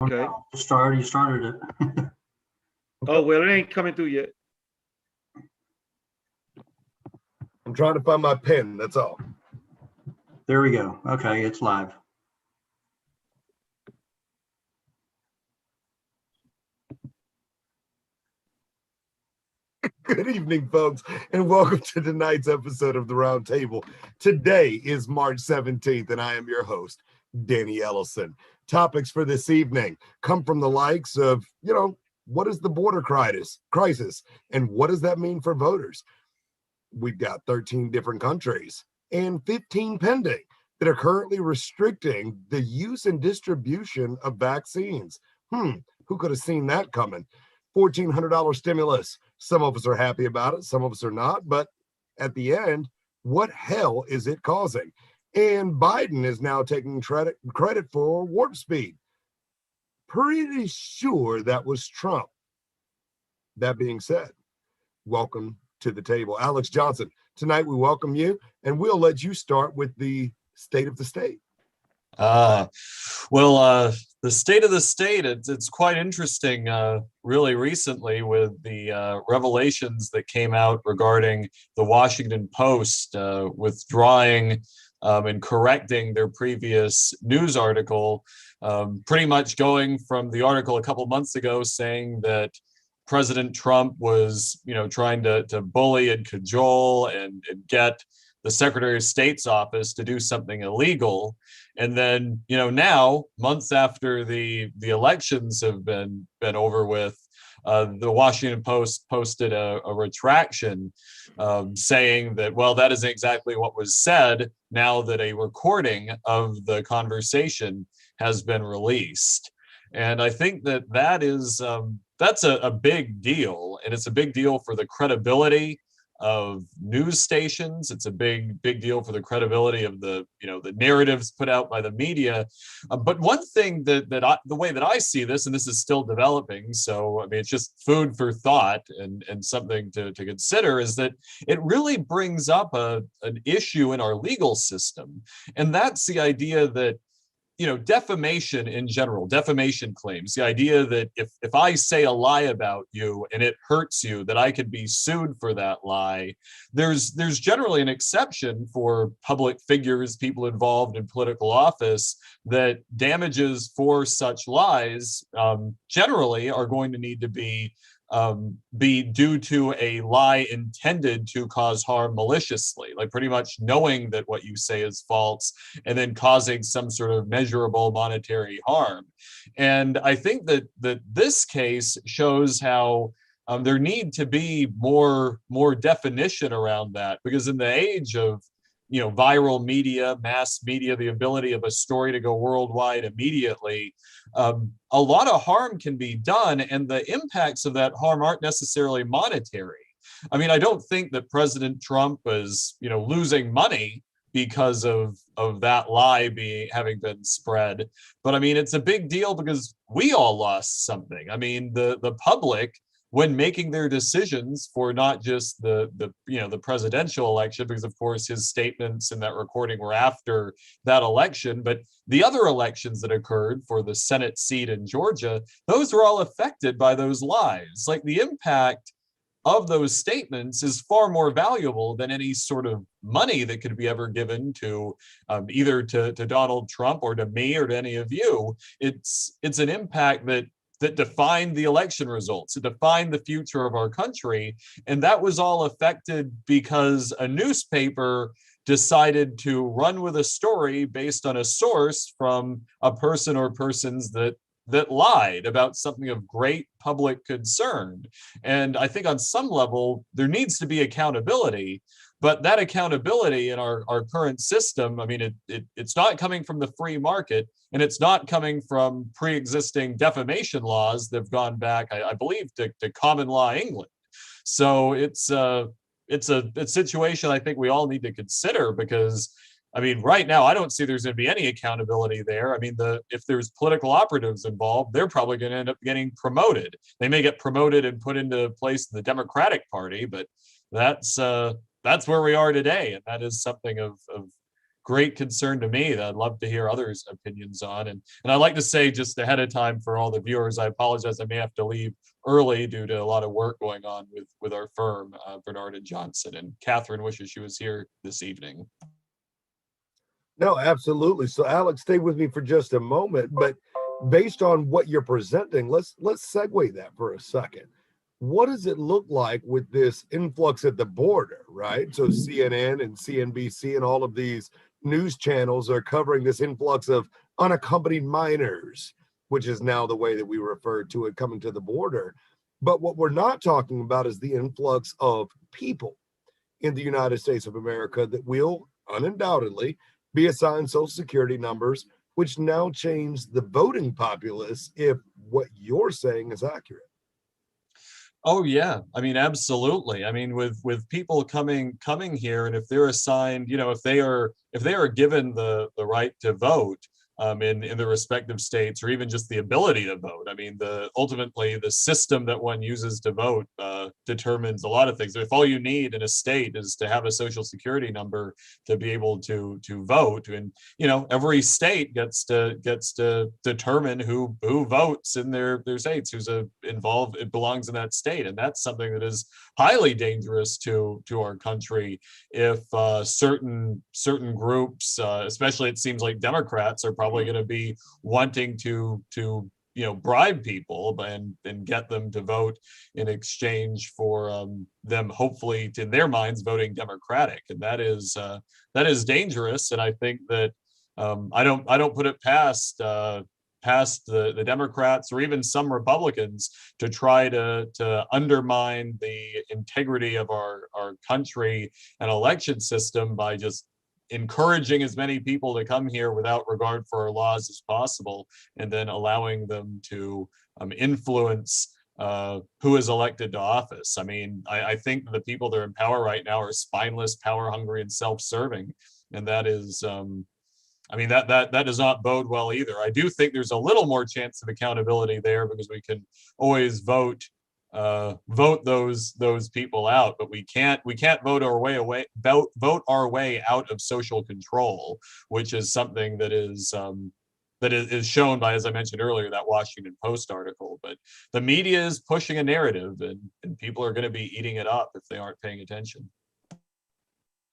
Okay. You started it. Oh, well, it ain't coming through yet. I'm trying to find my pen, that's all. There we go. Okay, it's live. Good evening, folks, and welcome to tonight's episode of The Round Table. Today is March 17th, and I am your host, Danny Ellyson. Topics for this evening come from the likes of, what is the border crisis, and what does that mean for voters? We've got 13 different countries and 15 pending that are currently restricting the use and distribution of vaccines. Who could have seen that coming? $1,400 stimulus. Some of us are happy about it, some of us are not, but at the end, what hell is it causing? And Biden is now taking credit for warp speed. Pretty sure that was Trump. That being said, welcome to the table. Alex Johnson, tonight we welcome you, and we'll let you start with the state of the state. The state of the state, it's quite interesting, really recently with the revelations that came out regarding the Washington Post withdrawing and correcting their previous news article, pretty much going from the article a couple months ago saying that President Trump was, trying to bully and cajole and get the Secretary of State's office to do something illegal. And then, now, months after the elections have been over with, the Washington Post posted a retraction saying that, well, that isn't exactly what was said now that a recording of the conversation has been released. And I think that is that's a big deal, and it's a big deal for the credibility of news stations. It's a big deal for the credibility of the narratives put out by the media. But one thing the way that I see this, and this is still developing, so I mean it's just food for thought and something to consider, is that it really brings up an issue in our legal system, and that's the idea that defamation in general, defamation claims, the idea that if I say a lie about you and it hurts you, that I could be sued for that lie. There's generally an exception for public figures, people involved in political office, that damages for such lies generally are going to need to be due to a lie intended to cause harm maliciously, like pretty much knowing that what you say is false and then causing some sort of measurable monetary harm. And I think that this case shows how there need to be more definition around that, because in the age of viral media, mass media, the ability of a story to go worldwide immediately, a lot of harm can be done, and the impacts of that harm aren't necessarily monetary. I mean, I don't think that President Trump is, losing money because of that lie having been spread. But I mean, it's a big deal because we all lost something. I mean, the public, when making their decisions for not just the presidential election, because of course his statements in that recording were after that election, but the other elections that occurred for the Senate seat in Georgia, those were all affected by those lies. Like, the impact of those statements is far more valuable than any sort of money that could be ever given to either to Donald Trump or to me or to any of you. It's an impact that defined the election results. It defined the future of our country. And that was all affected because a newspaper decided to run with a story based on a source from a person or persons that lied about something of great public concern. And I think on some level, there needs to be accountability. But that accountability in our current system, I mean, it's not coming from the free market, and it's not coming from pre-existing defamation laws that have gone back, I believe, to common law England. So it's a situation I think we all need to consider, because I mean, right now, I don't see there's going to be any accountability there. I mean, if there's political operatives involved, they're probably going to end up getting promoted. They may get promoted and put into place in the Democratic Party, but that's where we are today, and that is something of great concern to me that I'd love to hear others' opinions on. And I'd like to say just ahead of time for all the viewers, I apologize, I may have to leave early due to a lot of work going on with our firm, Bernard and Johnson, and Catherine wishes she was here this evening. No, absolutely. So Alex, stay with me for just a moment, but based on what you're presenting, let's segue that for a second. What does it look like with this influx at the border, right? So CNN and CNBC and all of these news channels are covering this influx of unaccompanied minors, which is now the way that we refer to it, coming to the border. But what we're not talking about is the influx of people in the United States of America that will undoubtedly be assigned Social Security numbers, which now change the voting populace if what you're saying is accurate. Oh yeah, I mean, absolutely. I mean, with people coming here, and if they're assigned, you know, if they are given the right to vote in the respective states, or even just the ability to vote. I mean, ultimately the system that one uses to vote determines a lot of things. If all you need in a state is to have a Social Security number to be able to vote, and you know, every state gets to determine who votes in their states, who's involved, it belongs in that state, and that's something that is highly dangerous to our country if certain groups, especially it seems like Democrats, are probably going to be wanting to bribe people and get them to vote in exchange for them hopefully, in their minds, voting Democratic, and that is dangerous. And I think that I don't put it past the Democrats or even some Republicans to try to undermine the integrity of our country and election system by just encouraging as many people to come here without regard for our laws as possible, and then allowing them to influence who is elected to office. I mean, I think the people that are in power right now are spineless, power hungry, and self-serving, and that is I mean, that does not bode well either. I do think there's a little more chance of accountability there because we can always vote those people out, but we can't vote our way out of social control, which is something that is shown by, as I mentioned earlier, that Washington Post article. But the media is pushing a narrative, and people are going to be eating it up if they aren't paying attention.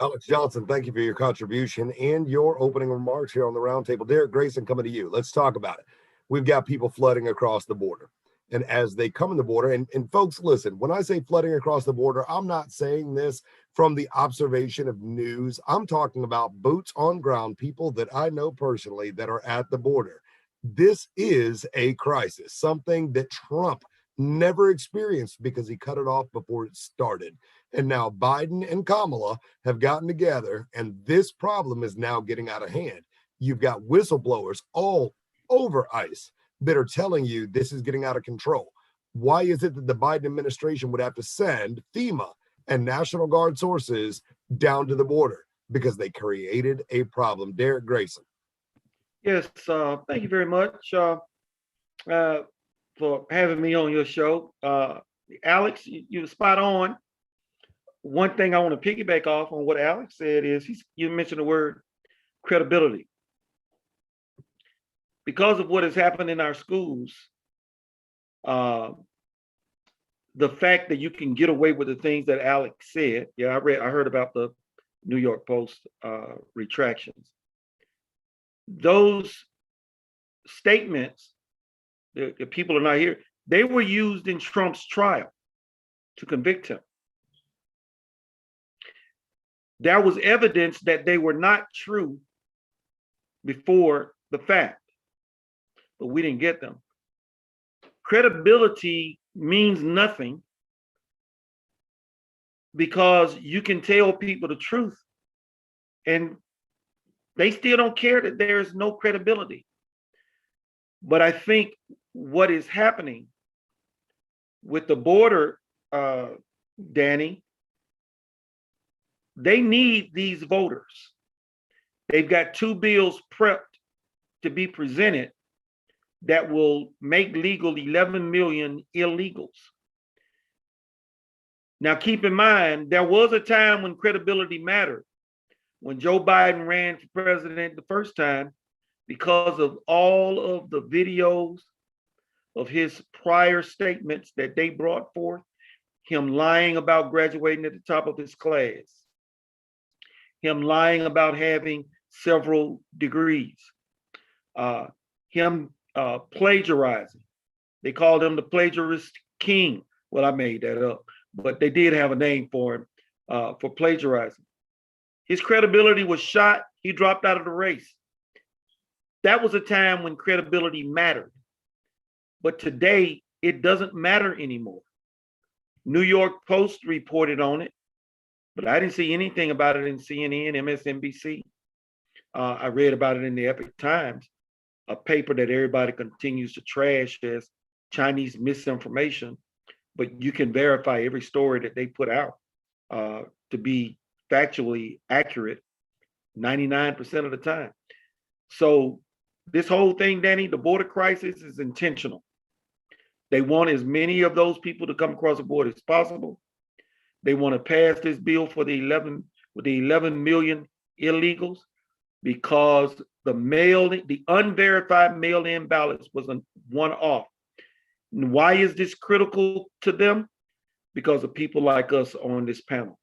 Alex Johnson, thank you for your contribution and your opening remarks here on the roundtable. Derrick, Grayson, coming to you. Let's talk about it. We've got people flooding across the border. And as they come in the border, and folks, listen, when I say flooding across the border, I'm not saying this from the observation of news. I'm talking about boots on ground, people that I know personally that are at the border. This is a crisis, something that Trump never experienced because he cut it off before it started. And now Biden and Kamala have gotten together, and this problem is now getting out of hand. You've got whistleblowers all over ICE that are telling you this is getting out of control. Why is it that the Biden administration would have to send FEMA and National Guard sources down to the border? Because they created a problem. Derrick, Grayson. Yes, thank you very much for having me on your show. Alex, you're spot on. One thing I want to piggyback off on what Alex said is you mentioned the word credibility. Because of what has happened in our schools, the fact that you can get away with the things that Alex said, I heard about the New York Post retractions. Those statements, the people are not here, they were used in Trump's trial to convict him. There was evidence that they were not true before the fact, but we didn't get them. Credibility means nothing because you can tell people the truth and they still don't care that there's no credibility. But I think what is happening with the border, Danny, they need these voters. They've got 2 bills prepped to be presented that will make legal 11 million illegals. Now, keep in mind, there was a time when credibility mattered, when Joe Biden ran for president the first time, because of all of the videos of his prior statements that they brought forth, him lying about graduating at the top of his class, him lying about having several degrees, him plagiarizing. They called him the plagiarist king. Well, I made that up, but they did have a name for him for plagiarizing. His credibility was shot. He dropped out of the race. That was a time when credibility mattered. But today, it doesn't matter anymore. New York Post reported on it, but I didn't see anything about it in CNN, MSNBC. I read about it in the Epoch Times, a paper that everybody continues to trash as Chinese misinformation, but you can verify every story that they put out to be factually accurate 99% of the time. So this whole thing, Danny, the border crisis is intentional. They want as many of those people to come across the border as possible. They want to pass this bill for the 11 million illegals because the unverified mail-in ballots was a one-off. And why is this critical to them? Because of people like us on this panel.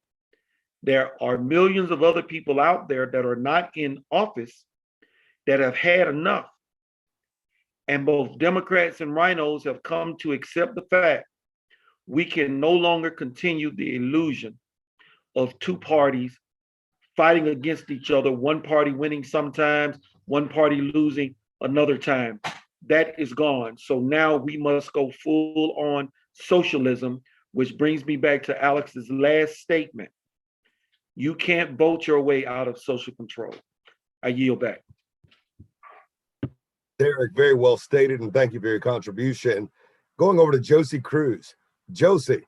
There are millions of other people out there that are not in office that have had enough. And both Democrats and rhinos have come to accept the fact we can no longer continue the illusion of two parties fighting against each other, one party winning sometimes, one party losing another time. That is gone. So now we must go full on socialism, which brings me back to Alex's last statement. You can't vote your way out of social control. I yield back. Derrick, very well stated, and thank you for your contribution. Going over to Josie Cruz. Josie,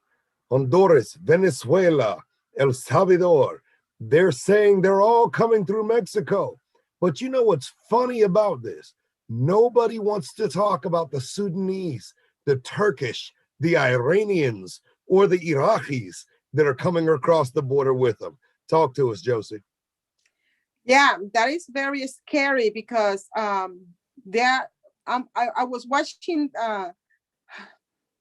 Honduras, Venezuela, El Salvador, they're saying they're all coming through Mexico. But you know what's funny about this? Nobody wants to talk about the Sudanese, the Turkish, the Iranians, or the Iraqis that are coming across the border with them. Talk to us, Josie. Yeah, that is very scary because I was watching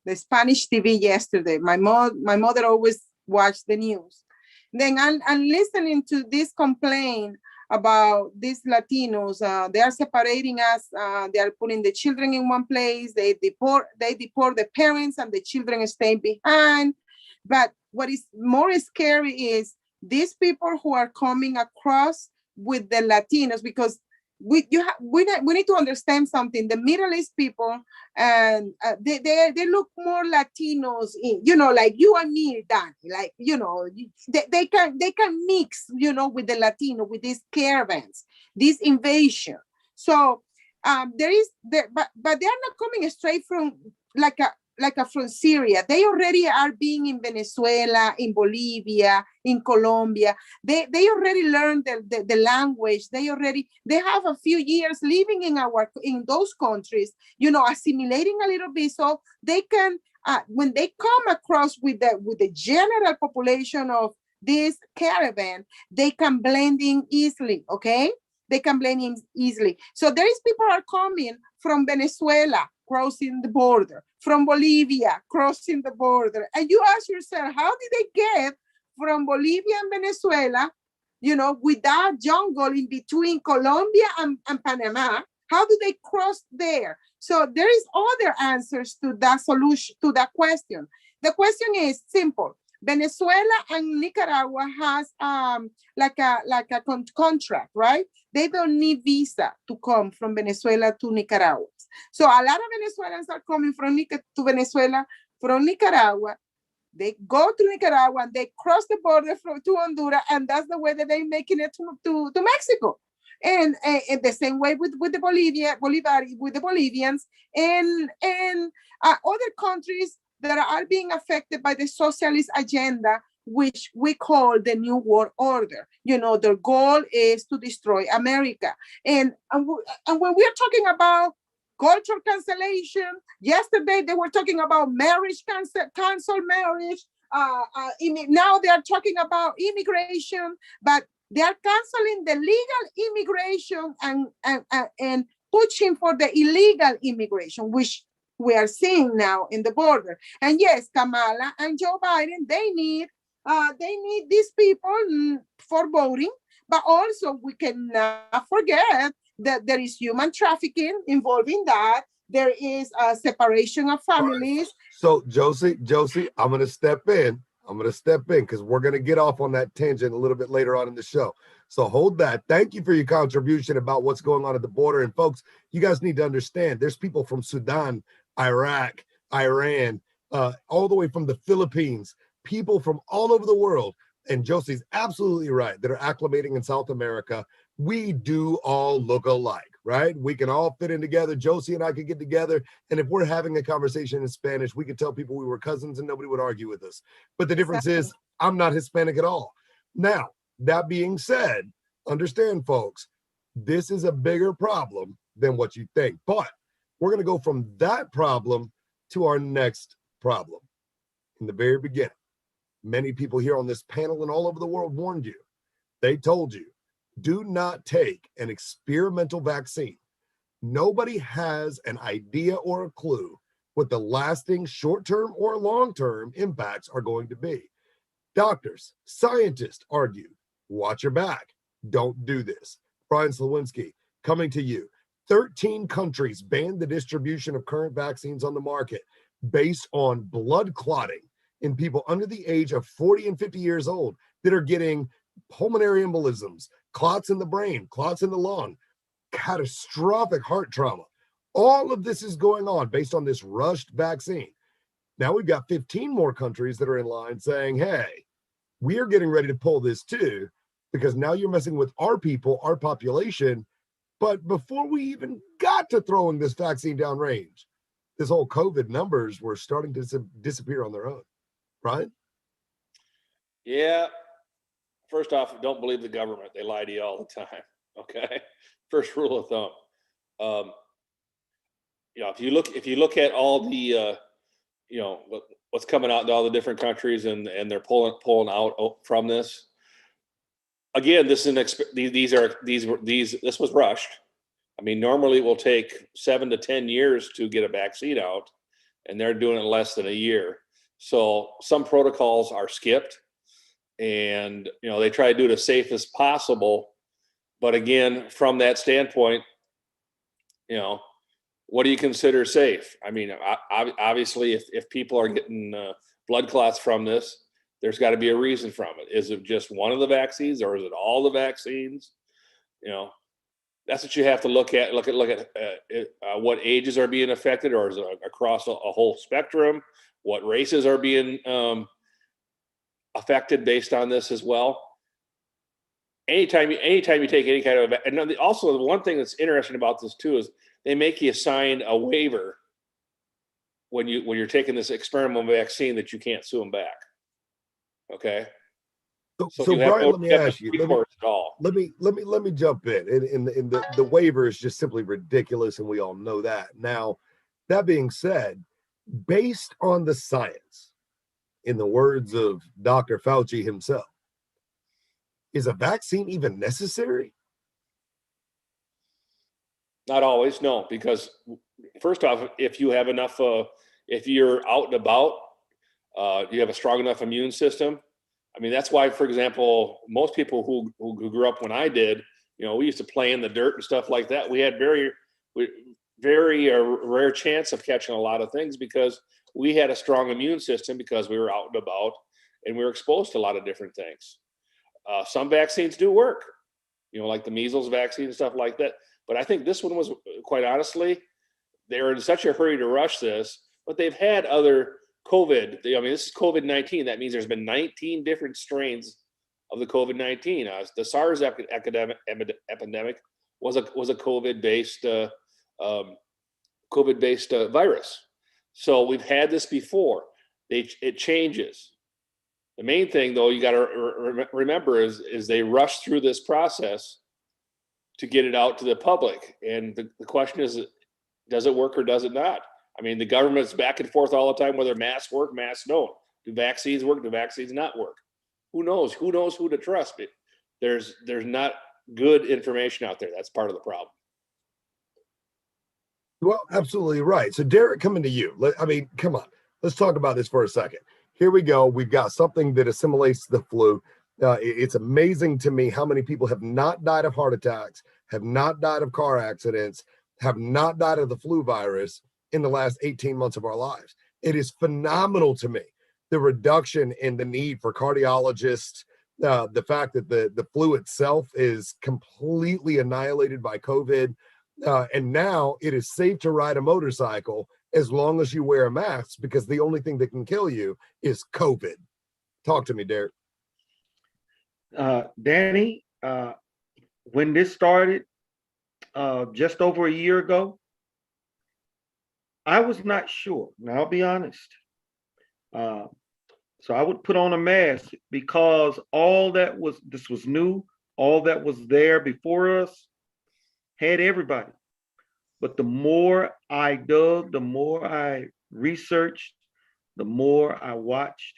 the Spanish TV yesterday. My mother always watched the news. Then I'm listening to this complaint about these Latinos. They are separating us. They are putting the children in one place. They deport the parents, and the children stay behind. But what is more scary is these people who are coming across with the Latinos, because we need to understand something. The Middle East people, and they look more Latinos, like you and me, Danny. Like, they can mix, with the Latino, with these caravans, this invasion. So but they are not coming straight from from Syria. They already are being in Venezuela, in Bolivia, in Colombia. They already learned the language. They have a few years living in those countries, assimilating a little bit, so they can when they come across with the general population of this caravan, they can blend in easily. Okay, they can blend in easily. So there is people are coming from Venezuela, crossing the border, from Bolivia, crossing the border. And you ask yourself, how did they get from Bolivia and Venezuela, with that jungle in between Colombia and Panama? How do they cross there? So there is other answers to that solution, to that question. The question is simple. Venezuela and Nicaragua has like a contract, right? They don't need visa to come from Venezuela to Nicaragua. So a lot of Venezuelans are coming to Venezuela from Nicaragua. They go to Nicaragua and they cross the border to Honduras, and that's the way that they're making it to Mexico. And the same way with the Bolivians and other countries that are being affected by the socialist agenda, which we call the New World Order. Their goal is to destroy America. And when we're talking about culture cancellation, yesterday they were talking about marriage, cancel marriage. Now they are talking about immigration. But They are canceling the legal immigration and pushing for the illegal immigration, which we are seeing now in the border. And yes, Kamala and Joe Biden, they need these people for voting, but also we cannot forget that there is human trafficking involving that. There is a separation of families. So Josie, I'm going to step in. Because we're going to get off on that tangent a little bit later on in the show. So hold that. Thank you for your contribution about what's going on at the border. And folks, you guys need to understand there's people from Sudan, Iraq, Iran, all the way from the Philippines, people from all over the world. And Josie's absolutely right that are acclimating in South America. We do all look alike, right? We can all fit in together. Josie and I could get together. And if we're having a conversation in Spanish, we could tell people we were cousins and nobody would argue with us. But the difference is I'm not Hispanic at all. Now, that being said, understand, folks, this is a bigger problem than what you think. But we're going to go from that problem to our next problem. In the very beginning, many people here on this panel and all over the world warned you. They told you, do not take an experimental vaccine. Nobody has an idea or a clue what the lasting short-term or long-term impacts are going to be. Doctors, scientists argue, watch your back. Don't do this. Brian Slawinski, coming to you. 13 countries banned the distribution of current vaccines on the market based on blood clotting in people under the age of 40 and 50 years old that are getting pulmonary embolisms, clots in the brain, clots in the lung, catastrophic heart trauma. All of this is going on based on this rushed vaccine. Now we've got 15 more countries that are in line saying, hey, we are getting ready to pull this too, because now you're messing with our people, our population. But before we even got to throwing this vaccine downrange, this whole COVID numbers were starting to disappear on their own, right? Yeah. First off, don't believe the government. They lie to you all the time. Okay. First rule of thumb. If you look at all the, what's coming out in all the different countries and they're pulling out from this. Again, this was rushed. I mean, normally it will take 7 to 10 years to get a vaccine out, and they're doing it in less than a year. So some protocols are skipped, and they try to do it as safe as possible. But again, from that standpoint, what do you consider safe? I mean, obviously, if people are getting blood clots from this, there's got to be a reason from it. Is it just one of the vaccines, or is it all the vaccines? That's what you have to look at. Look at what ages are being affected, or is it across a whole spectrum? What races are being affected based on this as well? Anytime you take any kind of, and also the one thing that's interesting about this too is they make you sign a waiver when you're taking this experimental vaccine that you can't sue them back. Okay. So Brian, let me ask you. Let me jump in. And the waiver is just simply ridiculous, and we all know that. Now, that being said, based on the science, in the words of Dr. Fauci himself, is a vaccine even necessary? Not always, no. Because first off, if you have enough, if you're out and about, you have a strong enough immune system. I mean, that's why, for example, most people who grew up when I did, we used to play in the dirt and stuff like that. We had very rare chance of catching a lot of things because we had a strong immune system because we were out and about and we were exposed to a lot of different things. Some vaccines do work, like the measles vaccine and stuff like that. But I think this one was, quite honestly, they were in such a hurry to rush this, but they've had other COVID. This is COVID-19. That means there's been 19 different strains of the COVID-19. The SARS epidemic was a COVID-based virus. So we've had this before. It changes. The main thing, though, you got to remember is they rush through this process to get it out to the public. And the question is, does it work or does it not? I mean, the government's back and forth all the time, whether masks work, masks don't. Do vaccines work? Do vaccines not work? Who knows? Who knows who to trust? there's not good information out there. That's part of the problem. Well, absolutely right. So, Derrick, coming to you. I mean, come on. Let's talk about this for a second. Here we go. We've got something that assimilates the flu. It's amazing to me how many people have not died of heart attacks, have not died of car accidents, have not died of the flu virus in the last 18 months of our lives. It is phenomenal to me, the reduction in the need for cardiologists, the fact that the flu itself is completely annihilated by COVID. And now it is safe to ride a motorcycle as long as you wear a mask, because the only thing that can kill you is COVID. Talk to me, Derrick. Danny, when this started just over a year ago, I was not sure. Now, I'll be honest. So I would put on a mask because this was new, all that was there before us had everybody. But the more I dug, the more I researched, the more I watched,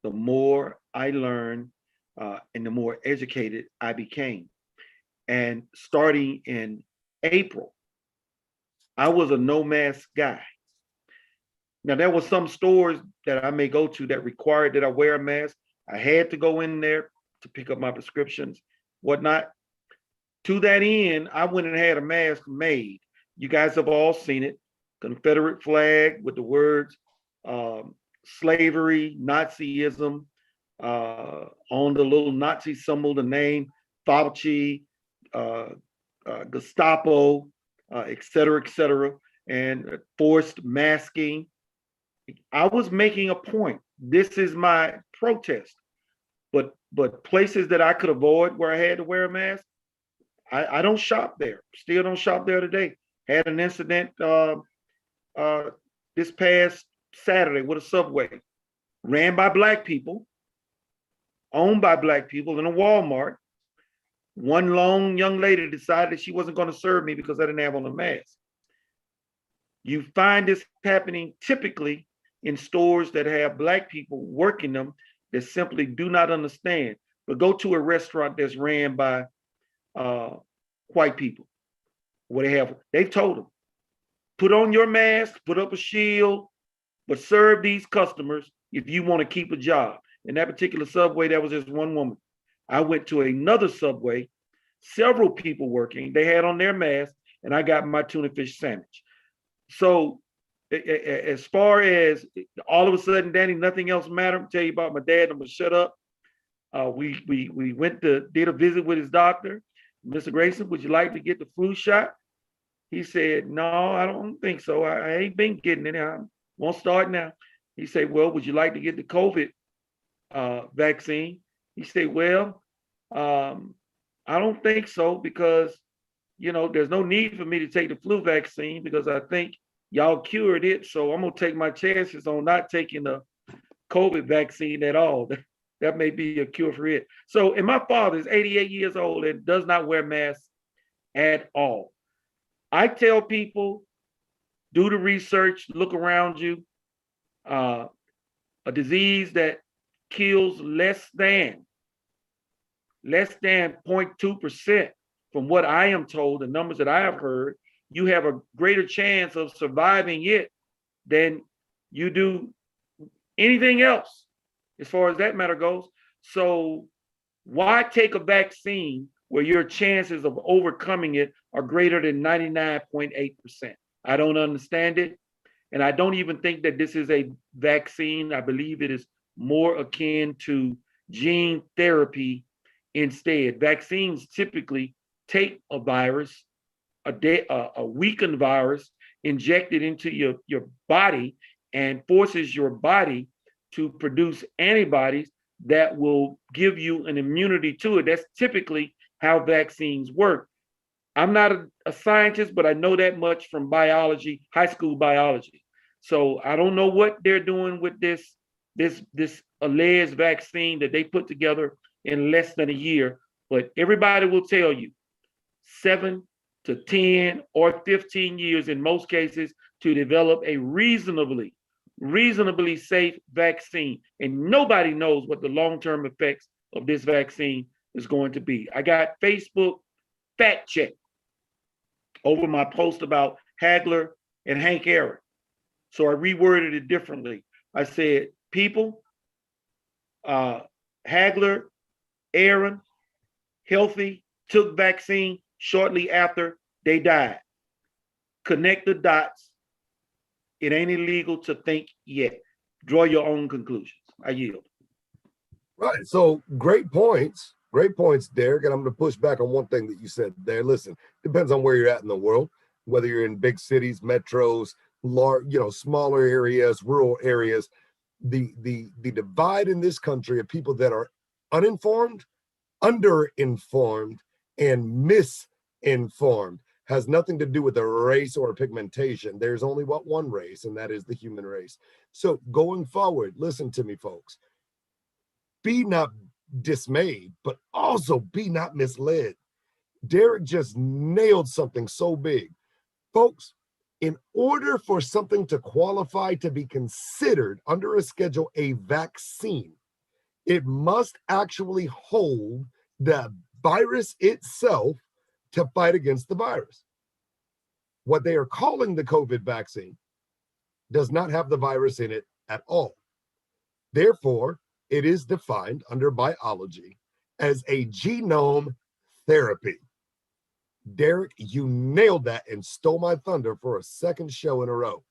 the more I learned, and the more educated I became. And starting in April, I was a no mask guy. Now, there were some stores that I may go to that required that I wear a mask. I had to go in there to pick up my prescriptions, whatnot. To that end, I went and had a mask made. You guys have all seen it. Confederate flag with the words slavery, Nazism, on the little Nazi symbol, the name Fauci, Gestapo, et cetera, and forced masking. I was making a point. This is my protest. But places that I could avoid where I had to wear a mask, I don't shop there. Still don't shop there today. Had an incident this past Saturday with a Subway, ran by Black people, owned by Black people in a Walmart. One lone young lady decided she wasn't going to serve me because I didn't have on a mask. You find this happening typically in stores that have Black people working them that simply do not understand. But go to a restaurant that's ran by white people. What they've told them, put on your mask, put up a shield, but serve these customers if you want to keep a job. In that particular Subway, that was just one woman. I went to another Subway, several people working, they had on their mask, and I got my tuna fish sandwich. So as far as all of a sudden, Danny, nothing else mattered. I'll tell you about my dad, I'm gonna shut up. We did a visit with his doctor. Mr. Grayson, would you like to get the flu shot? He said, no, I don't think so. I ain't been getting it. I won't start now. He said, well, would you like to get the COVID vaccine? He said, well, I don't think so because, there's no need for me to take the flu vaccine because I think y'all cured it. So I'm going to take my chances on not taking the COVID vaccine at all. That may be a cure for it. So, and my father is 88 years old and does not wear masks at all. I tell people, do the research, look around you. A disease that kills less than 0.2% from what I am told, the numbers that I have heard, you have a greater chance of surviving it than you do anything else, as far as that matter goes. So why take a vaccine where your chances of overcoming it are greater than 99.8%? I don't understand it. And I don't even think that this is a vaccine. I believe it is more akin to gene therapy instead. Vaccines typically take a virus, a weakened virus, inject it into your body and forces your body to produce antibodies that will give you an immunity to it. That's typically how vaccines work. I'm not a scientist, but I know that much from biology, high school biology. So I don't know what they're doing with this alleged vaccine that they put together in less than a year, but everybody will tell you 7 to 10 or 15 years in most cases to develop a reasonably safe vaccine. And nobody knows what the long-term effects of this vaccine is going to be. I got Facebook fact check over my post about Hagler and Hank Aaron. So I reworded it differently. I said, people, Hagler, Aaron, healthy, took vaccine shortly after they died. Connect the dots. It ain't illegal to think yet. Draw your own conclusions. I yield. Right. So great points. Great points, Derrick. And I'm going to push back on one thing that you said there. Listen, depends on where you're at in the world, whether you're in big cities, metros, large, smaller areas, rural areas. The divide in this country of people that are uninformed, underinformed, and misinformed has nothing to do with a race or pigmentation. There's only one race, and that is the human race. So going forward, listen to me, folks. Be not dismayed, but also be not misled. Derrick just nailed something so big. Folks, in order for something to qualify to be considered under a Schedule A vaccine, it must actually hold the virus itself to fight against the virus. What they are calling the COVID vaccine does not have the virus in it at all. Therefore, it is defined under biology as a genome therapy. Derrick, you nailed that and stole my thunder for a second show in a row.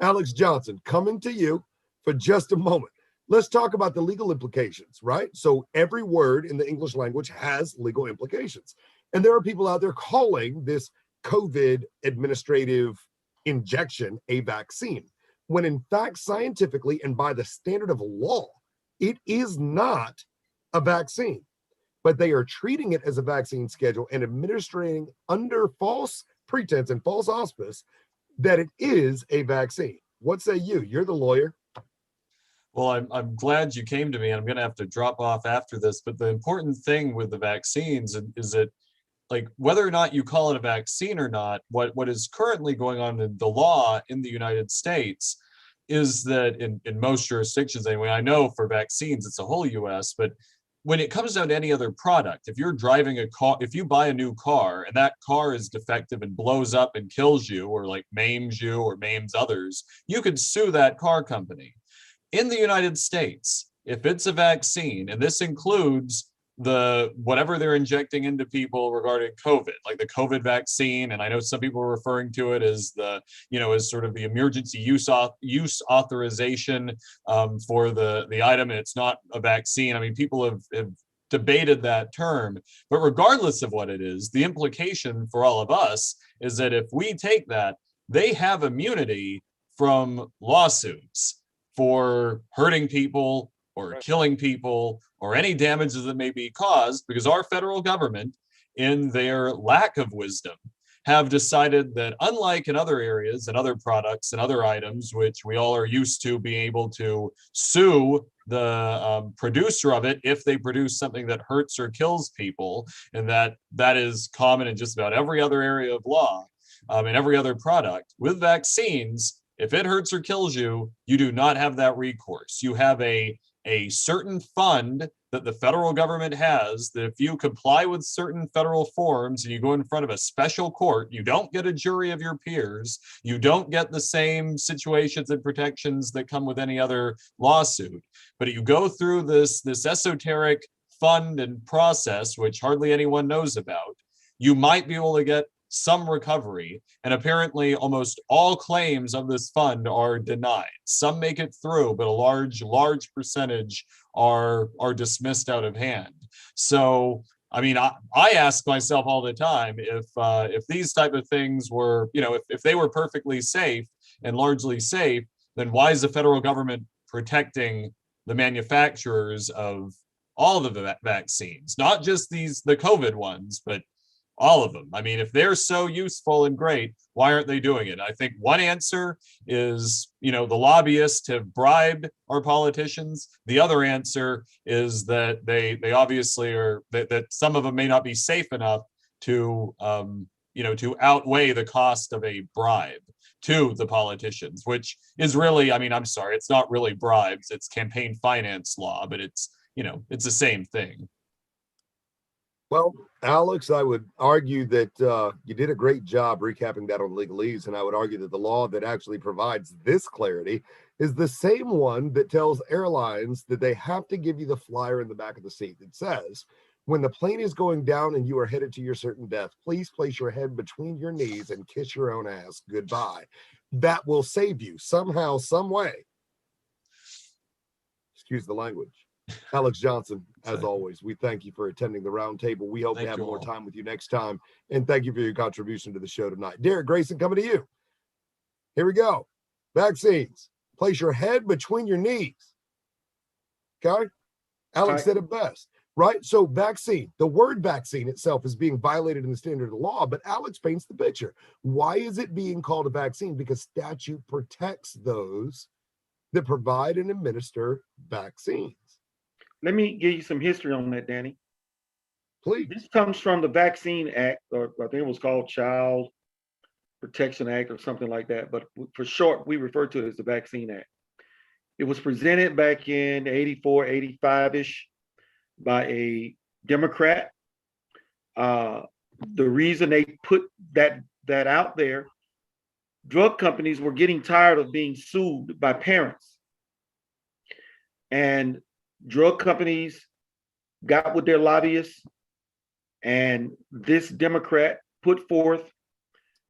Alex Johnson, coming to you for just a moment. Let's talk about the legal implications, right? So every word in the English language has legal implications. And there are people out there calling this COVID administrative injection a vaccine, when in fact, scientifically and by the standard of law, it is not a vaccine. But they are treating it as a vaccine schedule and administering under false pretense and false auspice that it is a vaccine. What say you? You're the lawyer. Well, I'm glad you came to me, and I'm going to have to drop off after this. But the important thing with the vaccines is that, like, whether or not you call it a vaccine or not, what is currently going on in the law in the United States is that in most jurisdictions, anyway, I know for vaccines, it's the whole US, but when it comes down to any other product, if you're driving a car, if you buy a new car and that car is defective and blows up and kills you or like maims you or maims others, you could sue that car company. In the United States, if it's a vaccine, and this includes whatever they're injecting into people regarding COVID, like the COVID vaccine, and I know some people are referring to it as as sort of the emergency use authorization for the item, and it's not a vaccine. I mean, people have debated that term, but regardless of what it is, the implication for all of us is that if we take that, they have immunity from lawsuits for hurting people or killing people or any damages that may be caused, because our federal government, in their lack of wisdom, have decided that unlike in other areas and other products and other items, which we all are used to being able to sue the producer of it if they produce something that hurts or kills people, and that is common in just about every other area of law and every other product. With vaccines, if it hurts or kills you, you do not have that recourse. You have a certain fund that the federal government has that if you comply with certain federal forms and you go in front of a special court, you don't get a jury of your peers. You don't get the same situations and protections that come with any other lawsuit. But you go through this esoteric fund and process, which hardly anyone knows about, you might be able to get some recovery, and apparently almost all claims of this fund are denied. Some make it through, but a large percentage are dismissed out of hand. So I mean, I ask myself all the time, if these type of things were, if they were perfectly safe and largely safe, then why is the federal government protecting the manufacturers of all of the vaccines, not just the COVID ones, but all of them? I mean, if they're so useful and great, why aren't they doing it? I think one answer is, the lobbyists have bribed our politicians. The other answer is that they obviously are, that some of them may not be safe enough to, to outweigh the cost of a bribe to the politicians, which is really, I mean, I'm sorry, it's not really bribes, it's campaign finance law, but it's, it's the same thing. Well, Alex, I would argue that you did a great job recapping that on legalese, and I would argue that the law that actually provides this clarity is the same one that tells airlines that they have to give you the flyer in the back of the seat that says, when the plane is going down and you are headed to your certain death, please place your head between your knees and kiss your own ass goodbye. That will save you somehow, some way. Excuse the language. Alex Johnson, as always, we thank you for attending the round table. We hope to have more time with you next time. And thank you for your contribution to the show tonight. Derrick, Grayson, coming to you. Here we go. Vaccines. Place your head between your knees. Okay? Alex said it best, right? So vaccine, the word vaccine itself is being violated in the standard of law, but Alex paints the picture. Why is it being called a vaccine? Because statute protects those that provide and administer vaccines. Let me give you some history on that, Danny. Please. This comes from the Vaccine Act, or I think it was called Child Protection Act or something like that. But for short, we refer to it as the Vaccine Act. It was presented back in 84, 85-ish by a Democrat. The reason they put that out there, drug companies were getting tired of being sued by parents. And drug companies got with their lobbyists, and this Democrat put forth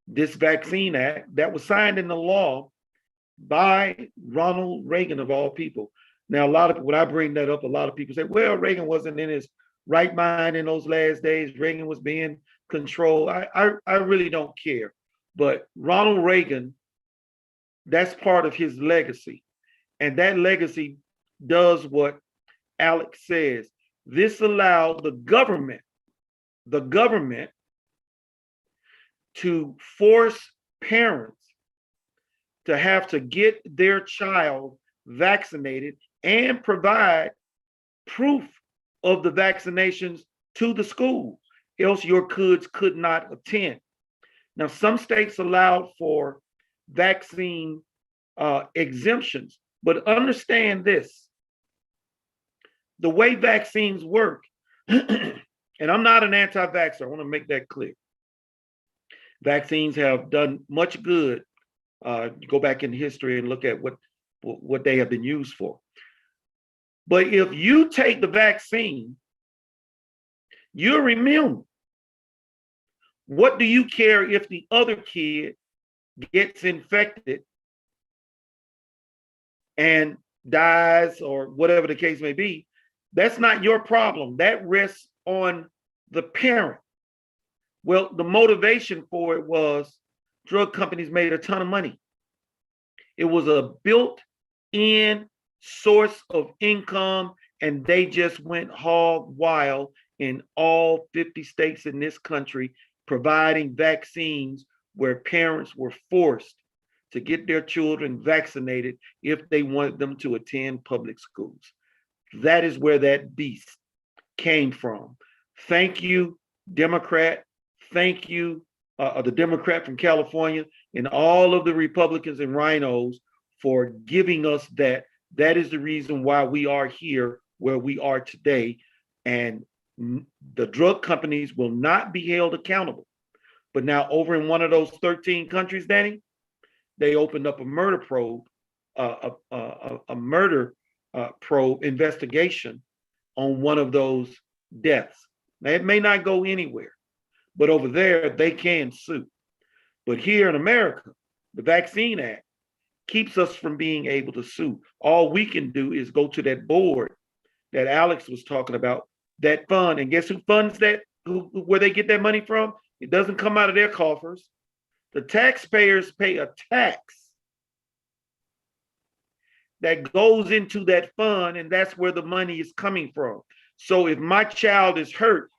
this Vaccine Act that was signed into law by Ronald Reagan, of all people. Now, when I bring that up, a lot of people say, well, Reagan wasn't in his right mind in those last days. Reagan was being controlled. I really don't care. But Ronald Reagan, that's part of his legacy. And that legacy does what Alex says. This allowed the government to force parents to have to get their child vaccinated and provide proof of the vaccinations to the school, else your kids could not attend. Now, some states allowed for vaccine exemptions, but understand this. The way vaccines work, and I'm not an anti-vaxxer, I want to make that clear. Vaccines have done much good. Go back in history and look at what they have been used for. But if you take the vaccine, you're immune. What do you care if the other kid gets infected and dies or whatever the case may be? That's not your problem. That rests on the parent. Well, the motivation for it was drug companies made a ton of money. It was a built-in source of income, and they just went hog wild in all 50 states in this country, providing vaccines where parents were forced to get their children vaccinated if they wanted them to attend public schools. That is where that beast came from. Thank you, Democrat. Thank you, the Democrat from California, and all of the Republicans and rhinos for giving us that. That is the reason why we are here where we are today. And the drug companies will not be held accountable. But now over in one of those 13 countries, Danny, they opened up a murder probe, probe investigation on one of those deaths. Now, it may not go anywhere, but over there, they can sue. But here in America, the Vaccine Act keeps us from being able to sue. All we can do is go to that board that Alex was talking about, that fund, and guess who funds that, where they get that money from? It doesn't come out of their coffers. The taxpayers pay a tax that goes into that fund, and that's where the money is coming from. So if my child is hurt,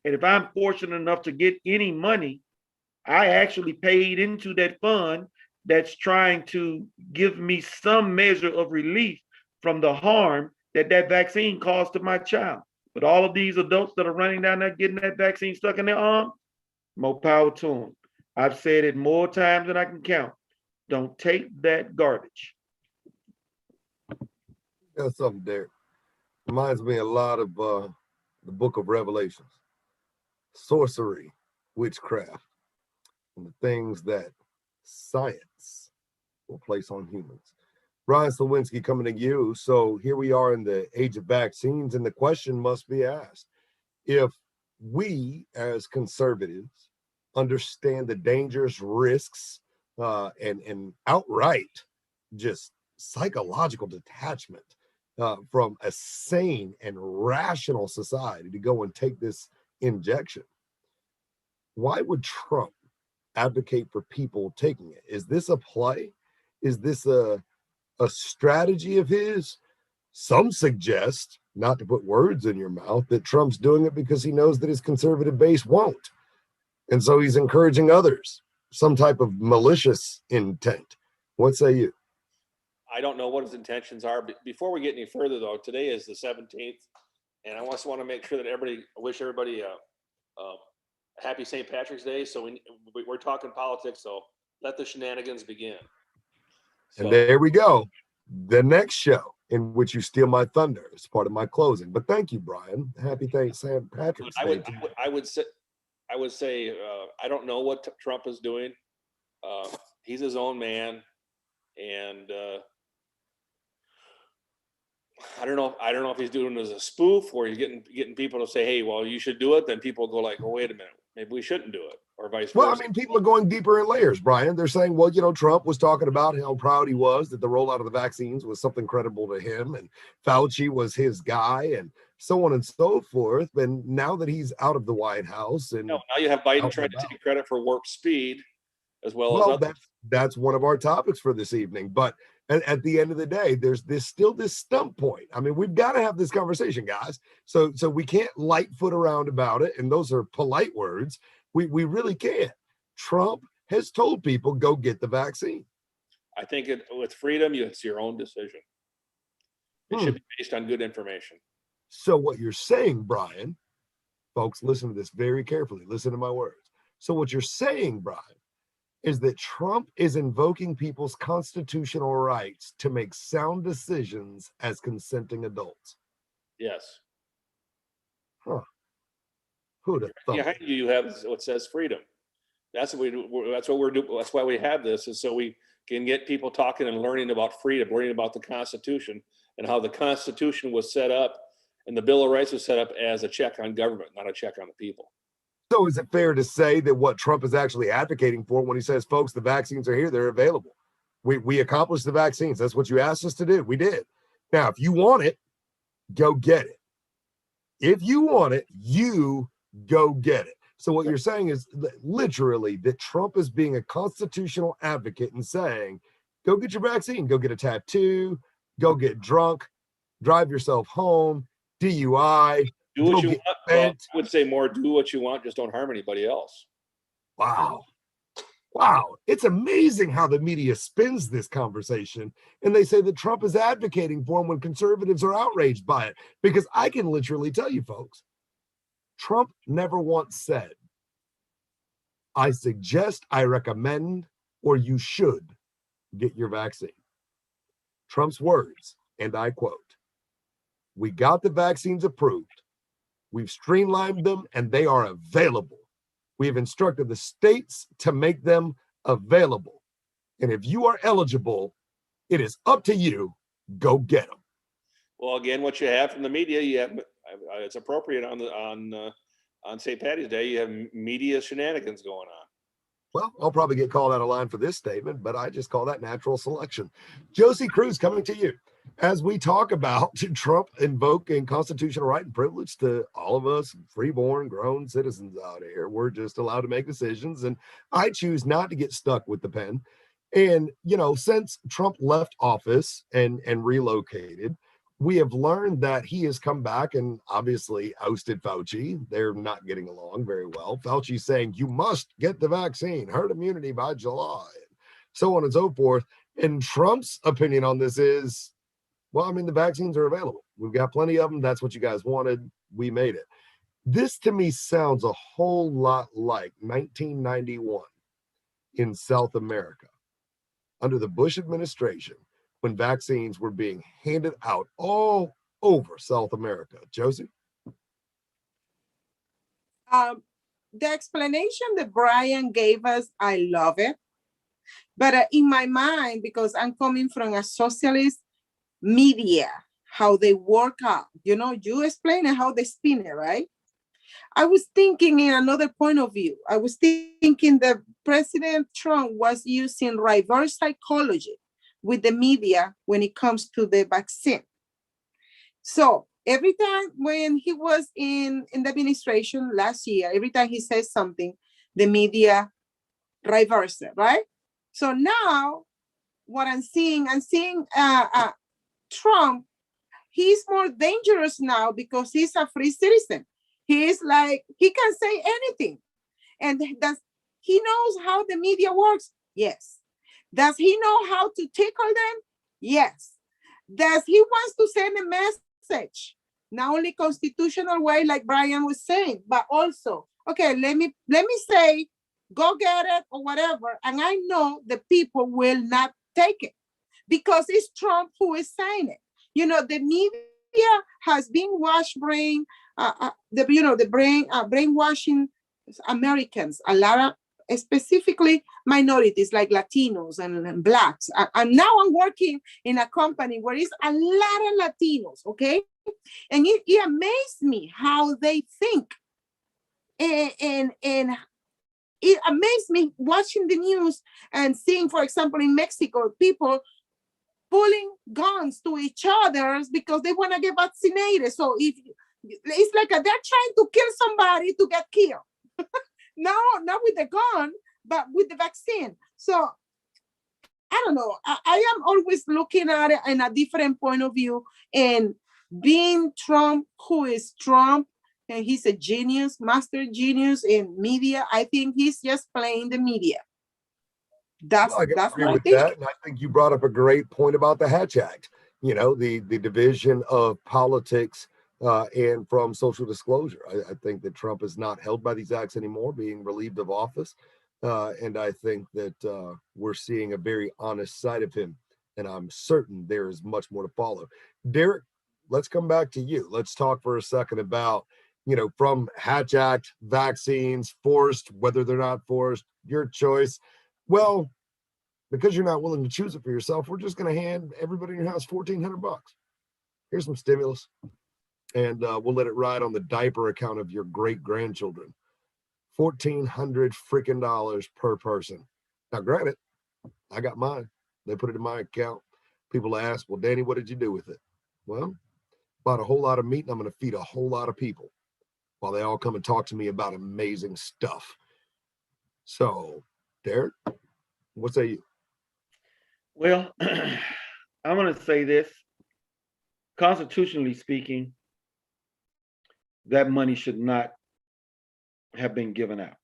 and if I'm fortunate enough to get any money, I actually paid into that fund that's trying to give me some measure of relief from the harm that vaccine caused to my child. But all of these adults that are running down there getting that vaccine stuck in their arm, more power to them. I've said it more times than I can count. Don't take that garbage. That's something, Derrick. Reminds me a lot of the book of Revelations. sorcery, witchcraft, and the things that science will place on humans. Brian Slawinski coming to you. So here we are in the age of vaccines, and the question must be asked. If we as conservatives understand the dangerous risks and outright just psychological detachment from a sane and rational society to go and take this injection, why would Trump advocate for people taking it? Is this a play? Is this a strategy of his? Some suggest, not to put words in your mouth, that Trump's doing it because he knows that his conservative base won't. And so he's encouraging others, some type of malicious intent. What say you? I don't know what his intentions are. But before we get any further, though, today is the 17th, and I just want to make sure that wish everybody a happy St. Patrick's Day. So we're talking politics, so let the shenanigans begin. So, and there we go. The next show in which you steal my thunder is part of my closing. But thank you, Brian. Happy St. Patrick's Day. I would say I don't know what Trump is doing. He's his own man, and I don't know if he's doing it as a spoof or he's getting people to say, "Hey, well, you should do it." Then people go like, "Oh, wait a minute, maybe we shouldn't do it," or vice versa. Well, I mean, people are going deeper in layers, Brian. They're saying, well, Trump was talking about how proud he was that the rollout of the vaccines was something credible to him, and Fauci was his guy, and so on and so forth. And now that he's out of the White House, and now you have Biden trying to take credit for warp speed as well as others. That's one of our topics for this evening. But at the end of the day, there's still this stump point. I mean, we've got to have this conversation, guys. So we can't light foot around about it. And those are polite words. We really can't. Trump has told people, go get the vaccine. I think with freedom, it's your own decision. It should be based on good information. So what you're saying, Brian, folks, listen to this very carefully. Listen to my words. So what you're saying, Brian, is that Trump is invoking people's constitutional rights to make sound decisions as consenting adults. Yes. Huh. Who'd have thought? Behind you have what says freedom. That's what we do. That's what we're doing. That's why we have this, is so we can get people talking and learning about freedom, learning about the Constitution and how the Constitution was set up and the Bill of Rights was set up as a check on government, not a check on the people. So is it fair to say that what Trump is actually advocating for when he says, folks, the vaccines are here, they're available. We accomplished the vaccines. That's what you asked us to do. We did. Now, if you want it, go get it. If you want it, you go get it. So what you're saying is literally that Trump is being a constitutional advocate and saying, go get your vaccine, go get a tattoo, go get drunk, drive yourself home, DUI. Do what you want. Well, I would say more, do what you want, just don't harm anybody else. Wow. It's amazing how the media spins this conversation. And they say that Trump is advocating for him when conservatives are outraged by it. Because I can literally tell you, folks, Trump never once said, I suggest, I recommend, or you should get your vaccine. Trump's words, and I quote, we got the vaccines approved. We've streamlined them and they are available. We have instructed the states to make them available. And if you are eligible, it is up to you. Go get them. Well, again, what you have from the media, you have it's appropriate on St. Patty's Day. You have media shenanigans going on. Well, I'll probably get called out of line for this statement, but I just call that natural selection. Josie Cruz, coming to you. As we talk about Trump invoking constitutional right and privilege to all of us freeborn, grown citizens out here, we're just allowed to make decisions. And I choose not to get stuck with the pen. And, since Trump left office and relocated, we have learned that he has come back and obviously ousted Fauci. They're not getting along very well. Fauci's saying, you must get the vaccine, herd immunity by July, so on and so forth. And Trump's opinion on this is, well, the vaccines are available. We've got plenty of them. That's what you guys wanted. We made it. This to me sounds a whole lot like 1991 in South America under the Bush administration, when vaccines were being handed out all over South America. Josie? the explanation that Brian gave us, I love it. But in my mind, because I'm coming from a socialist media, how they work out, you explain how they spin it, right? I was thinking in another point of view. I was thinking that President Trump was using reverse psychology with the media when it comes to the vaccine. So every time when he was in the administration last year, every time he says something, the media reverse it, right? So now what I'm seeing Trump, he's more dangerous now because he's a free citizen. He's like, he can say anything. And he knows how the media works? Yes. Does he know how to tickle them? Yes. Does he wants to send a message? Not only constitutional way, like Brian was saying, but also, okay, let me say, go get it or whatever. And I know the people will not take it because it's Trump who is saying it. The media has been brainwashing Americans, a lot of, specifically minorities like Latinos and Blacks. And now I'm working in a company where it's a lot of Latinos, okay? And it amazed me how they think. And it amazed me watching the news and seeing, for example, in Mexico, people pulling guns to each other because they want to get vaccinated. So it's like they're trying to kill somebody to get killed. No, not with the gun, but with the vaccine. So I don't know. I am always looking at it in a different point of view. And being Trump, who is Trump, and he's a genius, master genius in media, I think he's just playing the media. That's I that's agree my with thinking. that. And I think you brought up a great point about the Hatch Act. The division of politics and from social disclosure. I think that Trump is not held by these acts anymore, being relieved of office. And I think that we're seeing a very honest side of him. And I'm certain there is much more to follow. Derrick, let's come back to you. Let's talk for a second about, from Hatch Act, vaccines, forced, whether they're not forced, your choice. Well, because you're not willing to choose it for yourself, we're just going to hand everybody in your house $1,400. Here's some stimulus, and we'll let it ride on the diaper account of your great grandchildren. $1,400 freaking dollars per person. Now, granted, I got mine. They put it in my account. People ask, well, Danny, what did you do with it? Well, bought a whole lot of meat, and I'm going to feed a whole lot of people while they all come and talk to me about amazing stuff. So, Derrick, what say you? Well, I'm going to say this. Constitutionally speaking, that money should not have been given out.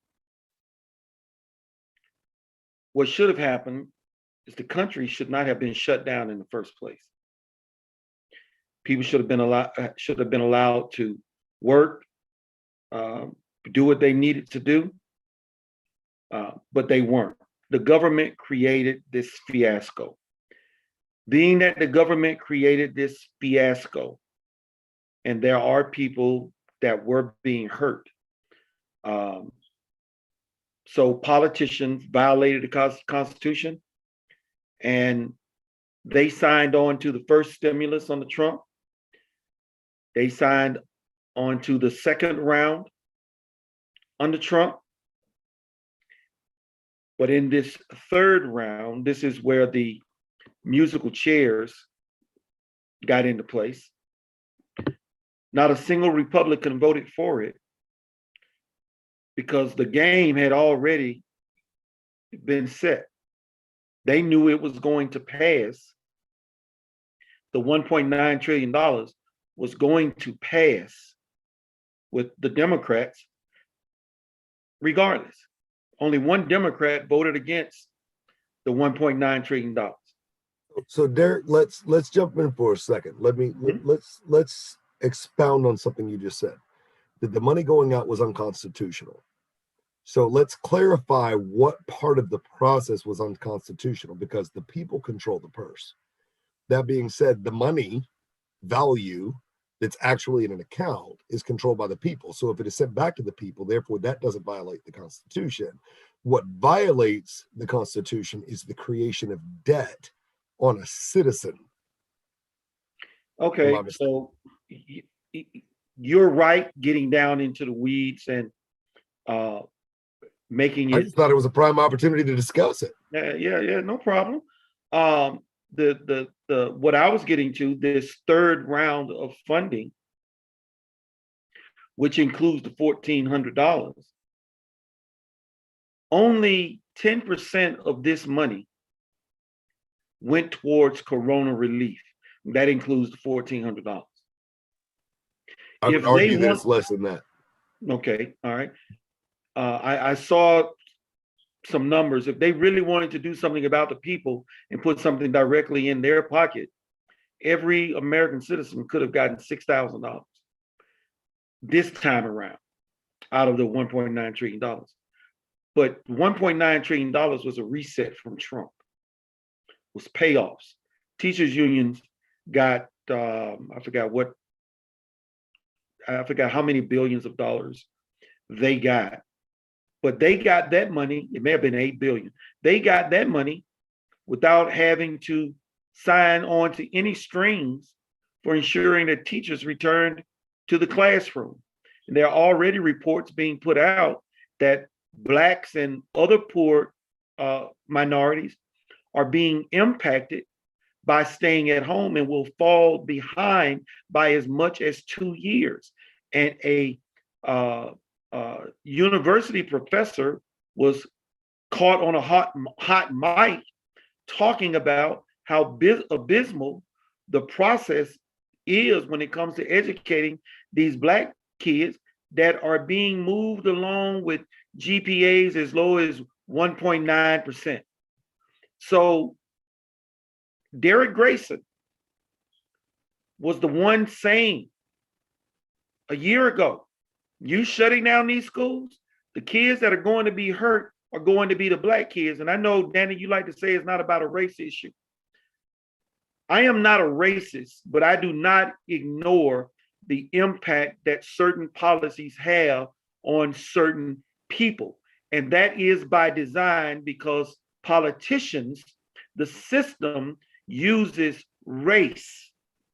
What should have happened is the country should not have been shut down in the first place. People should have been allowed to work, do what they needed to do, but they weren't. The government created this fiasco. Being that the government created this fiasco, and there are people that were being hurt. So politicians violated the Constitution, and they signed on to the first stimulus under Trump. They signed on to the second round under Trump. But in this third round, this is where the musical chairs got into place. Not a single Republican voted for it because the game had already been set. They knew it was going to pass. The $1.9 trillion was going to pass with the Democrats regardless. Only one Democrat voted against the $1.9 trillion. So Derrick, let's jump in for a second. Let's expound on something you just said. That the money going out was unconstitutional. So let's clarify what part of the process was unconstitutional, because the people control the purse. That being said, the money value that's actually in an account is controlled by the people. So if it is sent back to the people, therefore that doesn't violate the Constitution. What violates the Constitution is the creation of debt on a citizen. Okay, so you're right, getting down into the weeds and making I it. just thought it was a prime opportunity to discuss it. Yeah, no problem. The what I was getting to, this third round of funding, which includes the $1,400, only 10% of this money went towards corona relief. That includes the $1,400. I would argue that it's less than that. Okay, all right. I saw some numbers. If they really wanted to do something about the people and put something directly in their pocket, every American citizen could have gotten $6,000 this time around out of the $1.9 trillion. But $1.9 trillion was a reset from Trump, was payoffs. Teachers unions got, I forgot how many billions of dollars they got, but they got that money. It may have been 8 billion. They got that money without having to sign on to any strings for ensuring that teachers returned to the classroom. And there are already reports being put out that Blacks and other poor minorities are being impacted by staying at home and will fall behind by as much as 2 years. And a university professor was caught on a hot mic talking about how abysmal the process is when it comes to educating these Black kids that are being moved along with GPAs as low as 1.9%. So Derrick Grayson was the one saying a year ago, you shutting down these schools, the kids that are going to be hurt are going to be the Black kids. And I know, Danny, you like to say it's not about a race issue. I am not a racist, but I do not ignore the impact that certain policies have on certain people. And that is by design, because politicians, the system uses race.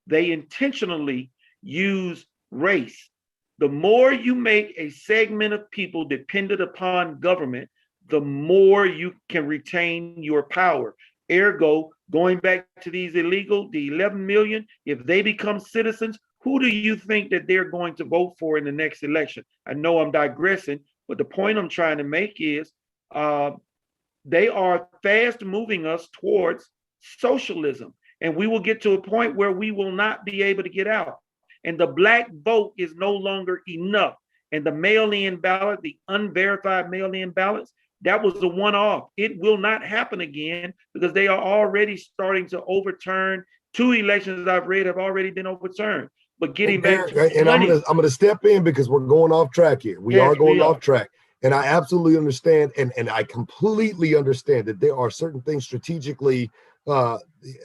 They intentionally use race. The more you make a segment of people dependent upon government, the more you can retain your power. Ergo, going back to these illegal, the 11 million, if they become citizens, who do you think that they're going to vote for in the next election? I know I'm digressing, but the point I'm trying to make is they are fast moving us towards socialism. And we will get to a point where we will not be able to get out. And the Black vote is no longer enough. And the mail-in ballot, the unverified mail-in ballots, that was a one-off. It will not happen again because they are already starting to overturn. 2 elections I've read have already been overturned. But getting back to and I'm gonna step in because we're going off track here. We are going off track. And I absolutely understand, and I completely understand that there are certain things strategically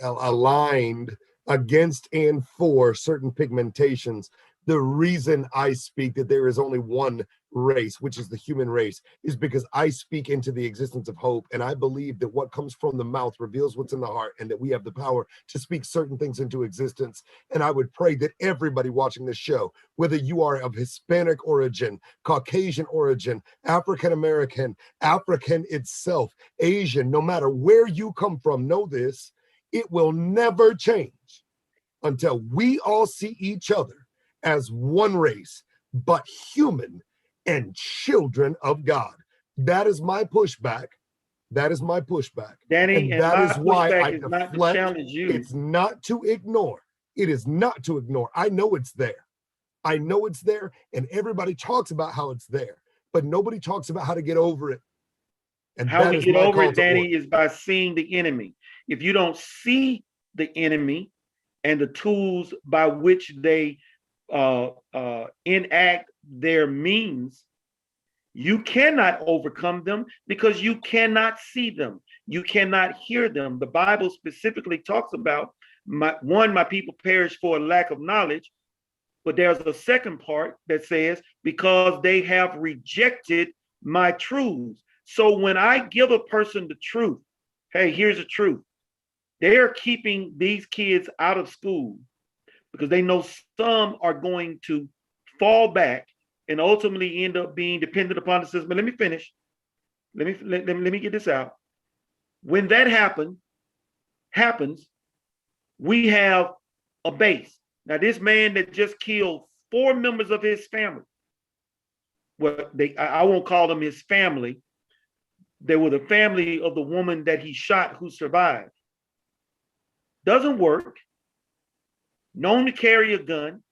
aligned against and for certain pigmentations. The reason I speak that there is only one race, which is the human race, is because I speak into the existence of hope. And I believe that what comes from the mouth reveals what's in the heart, and that we have the power to speak certain things into existence. And I would pray that everybody watching this show, whether you are of Hispanic origin, Caucasian origin, African American, African itself, Asian, no matter where you come from, know this: it will never change until we all see each other as one race, but human and children of God. That is my pushback. That is my pushback. Danny, and that is why I is not to deflect. challenge you. It's not to ignore. It is not to ignore. I know it's there. I know it's there, and everybody talks about how it's there, but nobody talks about how to get over it. And how we get over it, Danny, order. is by seeing the enemy. If you don't see the enemy and the tools by which they enact their means, you cannot overcome them because you cannot see them. You cannot hear them. The Bible specifically talks about my people perish for a lack of knowledge. But there's a second part that says, because they have rejected my truths. So when I give a person the truth, hey, here's the truth. They're keeping these kids out of school because they know some are going to fall back and ultimately end up being dependent upon the system. But let me finish. Let me get this out. When that happens, we have a base. Now, this man that just killed 4 members of his family, well, I won't call them his family. They were the family of the woman that he shot who survived. Doesn't work. Known to carry a gun.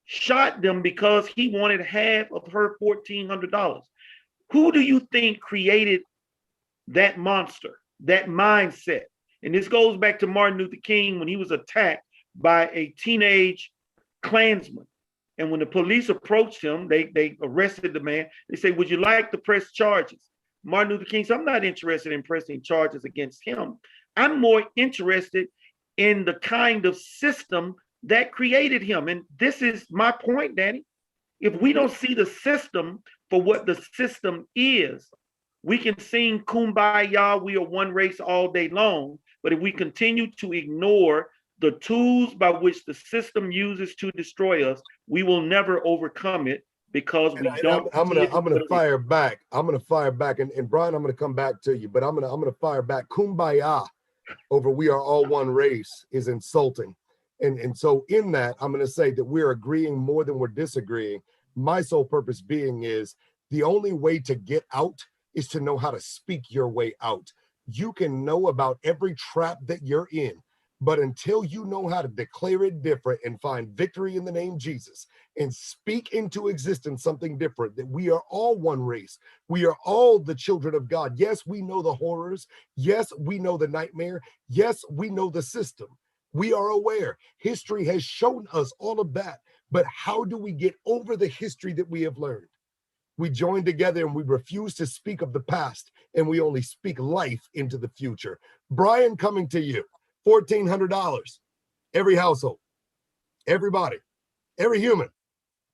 Shot them because he wanted half of her $1,400. Who do you think created that monster, that mindset? And this goes back to Martin Luther King when he was attacked by a teenage Klansman. And when the police approached him, they arrested the man. They say, would you like to press charges? Martin Luther King said, I'm not interested in pressing charges against him. I'm more interested in the kind of system that created him. And this is my point, Danny. If we don't see the system for what the system is, we can sing Kumbaya, we are one race all day long. But if we continue to ignore the tools by which the system uses to destroy us, we will never overcome it because we don't. I'm gonna fire back. I'm gonna fire back, and Brian, I'm gonna come back to you, but I'm gonna fire back. Kumbaya over we are all one race is insulting. And so in that, I'm gonna say that we're agreeing more than we're disagreeing. My sole purpose being is the only way to get out is to know how to speak your way out. You can know about every trap that you're in, but until you know how to declare it different and find victory in the name Jesus and speak into existence something different, that we are all one race. We are all the children of God. Yes, we know the horrors. Yes, we know the nightmare. Yes, we know the system. We are aware. History has shown us all of that. But how do we get over the history that we have learned? We join together and we refuse to speak of the past, and we only speak life into the future. Brian, coming to you. $1,400. Every household, everybody, every human.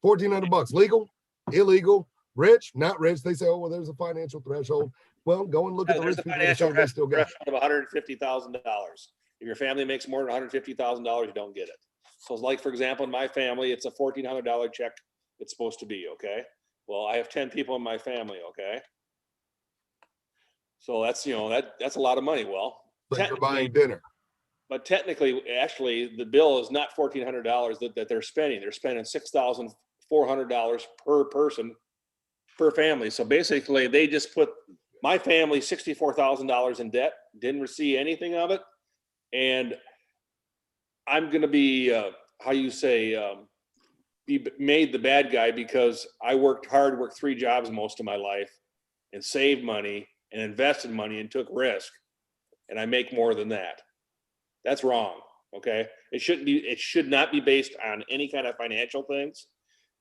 $1,400. Legal, illegal, rich, not rich. They say, oh, well, there's a financial threshold. Well, go and look at the There's rich a people. financial They still got it. threshold of $150,000. If your family makes more than $150,000, you don't get it. So like, for example, in my family, it's a $1,400 check it's supposed to be, okay? Well, I have 10 people in my family, okay? So that's, that's a lot of money. Well, Like you're buying dinner. but technically, actually, the bill is not $1,400 that they're spending. They're spending $6,400 per person, per family. So basically, they just put my family $64,000 in debt, didn't receive anything of it. And I'm going to be, be made the bad guy because I worked 3 jobs most of my life and saved money and invested money and took risk. And I make more than that. That's wrong. Okay. It should not be based on any kind of financial things.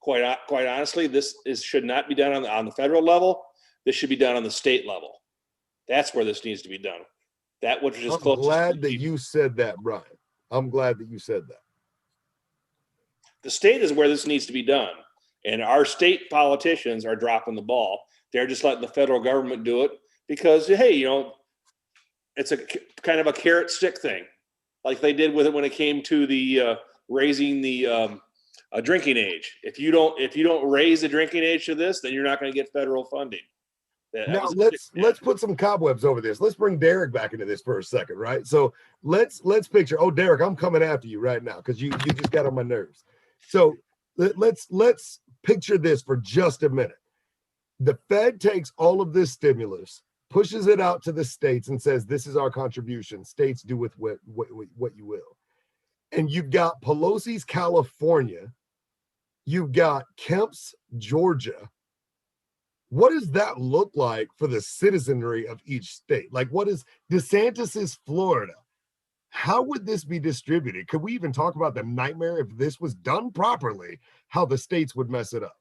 Quite honestly, should not be done on the federal level. This should be done on the state level. That's where this needs to be done. That which is close. I'm glad that you said that, Brian. I'm glad that you said that. The state is where this needs to be done. And our state politicians are dropping the ball. They're just letting the federal government do it because, hey, it's a kind of a carrot stick thing, like they did with it when it came to the raising the drinking age. If you don't raise the drinking age to this, then you're not going to get federal funding. Now let's put some cobwebs over this. Let's bring Derrick back into this for a second, right? So let's picture. Oh, Derrick, I'm coming after you right now because you just got on my nerves. So let's picture this for just a minute. The Fed takes all of this stimulus, pushes it out to the states, and says, "This is our contribution. States do with what you will." And you've got Pelosi's California, you've got Kemp's Georgia. What does that look like for the citizenry of each state? Like, what is DeSantis's Florida? How would this be distributed? Could we even talk about the nightmare if this was done properly, how the states would mess it up?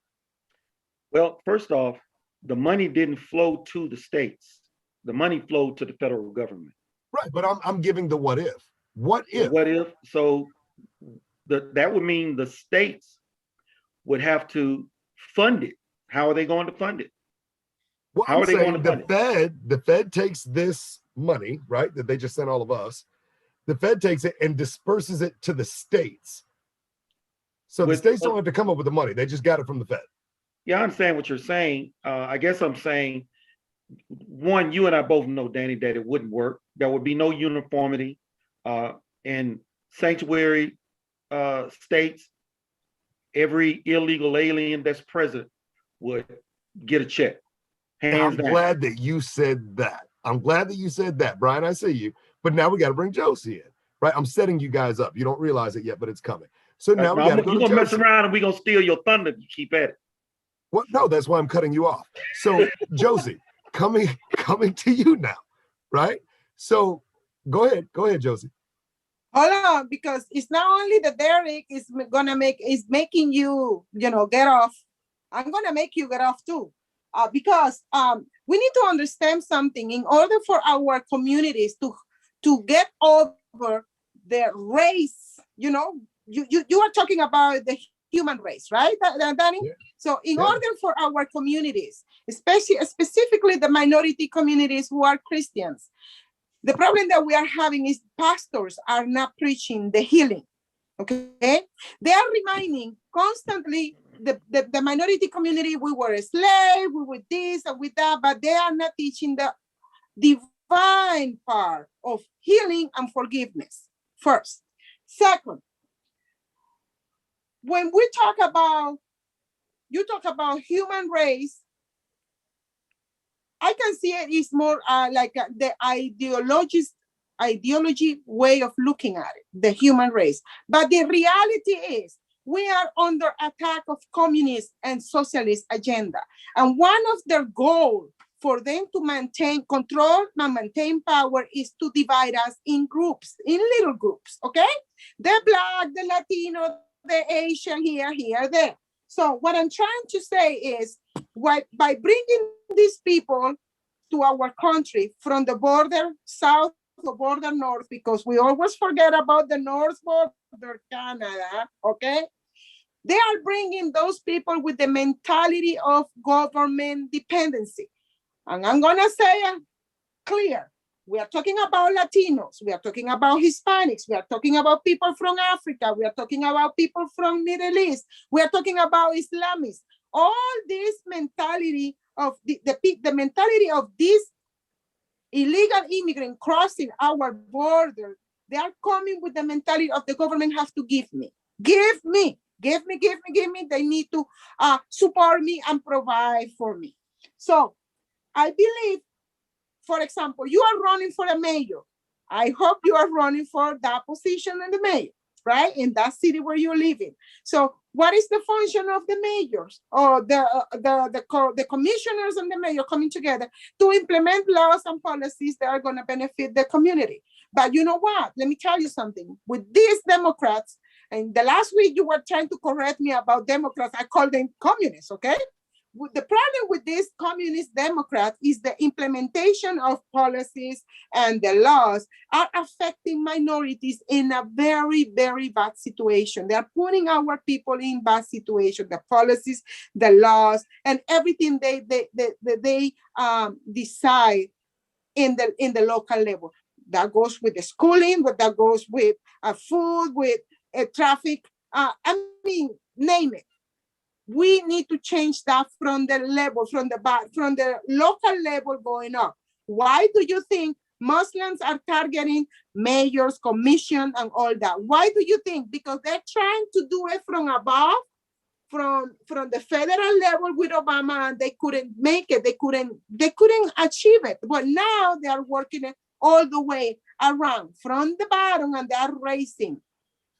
Well, first off, the money didn't flow to the states. The money flowed to the federal government. Right, but I'm giving the what if. What if? What if? So that would mean the states would have to fund it. How are they going to fund it? Well, How I'm are they going saying to fund the Fed takes this money, right, that they just sent all of us. The Fed takes it and disperses it to the states. So the states don't have to come up with the money. They just got it from the Fed. Yeah, I understand what you're saying. I guess I'm saying, one, you and I both know, Danny, that it wouldn't work. There would be no uniformity in sanctuary states. Every illegal alien that's present would get a check. I'm Hands down. glad that you said that. I'm glad that you said that, Brian. I see you. But now we got to bring Josie in, right? I'm setting you guys up. You don't realize it yet, but it's coming. So now we got to go You're to gonna mess Josie. around and we're gonna steal your thunder if you keep at it. Well, no, that's why I'm cutting you off. So Josie, coming to you now, right? So go ahead, Josie. Hold on, because it's not only the Derrick is making you, get off. I'm gonna make you get off too, because we need to understand something. In order for our communities to get over their race, you are talking about the human race, right, Danny? Yeah. So in order for our communities, specifically the minority communities who are Christians, the problem that we are having is pastors are not preaching the healing, okay? They are reminding constantly the minority community, we were a slave, we were this and with that, but they are not teaching the divine part of healing and forgiveness, first. Second, when we talk about, you talk about human race, I can see it is more like the ideology way of looking at it, the human race. But the reality is we are under attack of communist and socialist agenda. And one of their goals for them to maintain control and maintain power is to divide us in groups, in little groups, okay? The Black, the Latino, the Asian, here, there. So what I'm trying to say is, by bringing these people to our country from the border south to border north, because we always forget about the north border, Canada, okay? They are bringing those people with the mentality of government dependency. And I'm gonna say it clear. We are talking about Latinos. We are talking about Hispanics. We are talking about people from Africa. We are talking about people from Middle East. We are talking about Islamists. All this mentality of the mentality of this illegal immigrant crossing our border, they are coming with the mentality of the government have to give me. They need to support me and provide for me. So I believe, for example, you are running for a mayor. I hope you are running for that position in the mayor, right? In that city where you live in. So what is the function of the mayors or the commissioners and the mayor coming together to implement laws and policies that are going to benefit the community? But you know what? Let me tell you something. With these Democrats, and the last week you were trying to correct me about Democrats, I call them communists, okay? The problem with these communist Democrats is the implementation of policies and the laws are affecting minorities in a very, very bad situation. They are putting our people in bad situation. The policies, the laws, and everything they decide in the local level. That goes with the schooling, but that goes with food, with traffic. Name it. We need to change that from the local level going up. Why do you think Muslims are targeting mayors, commission, and all that? Why do you think? Because they're trying to do it from above, from the federal level with Obama, and they couldn't make it. They couldn't achieve it. But now they are working it all the way around from the bottom, and they are raising.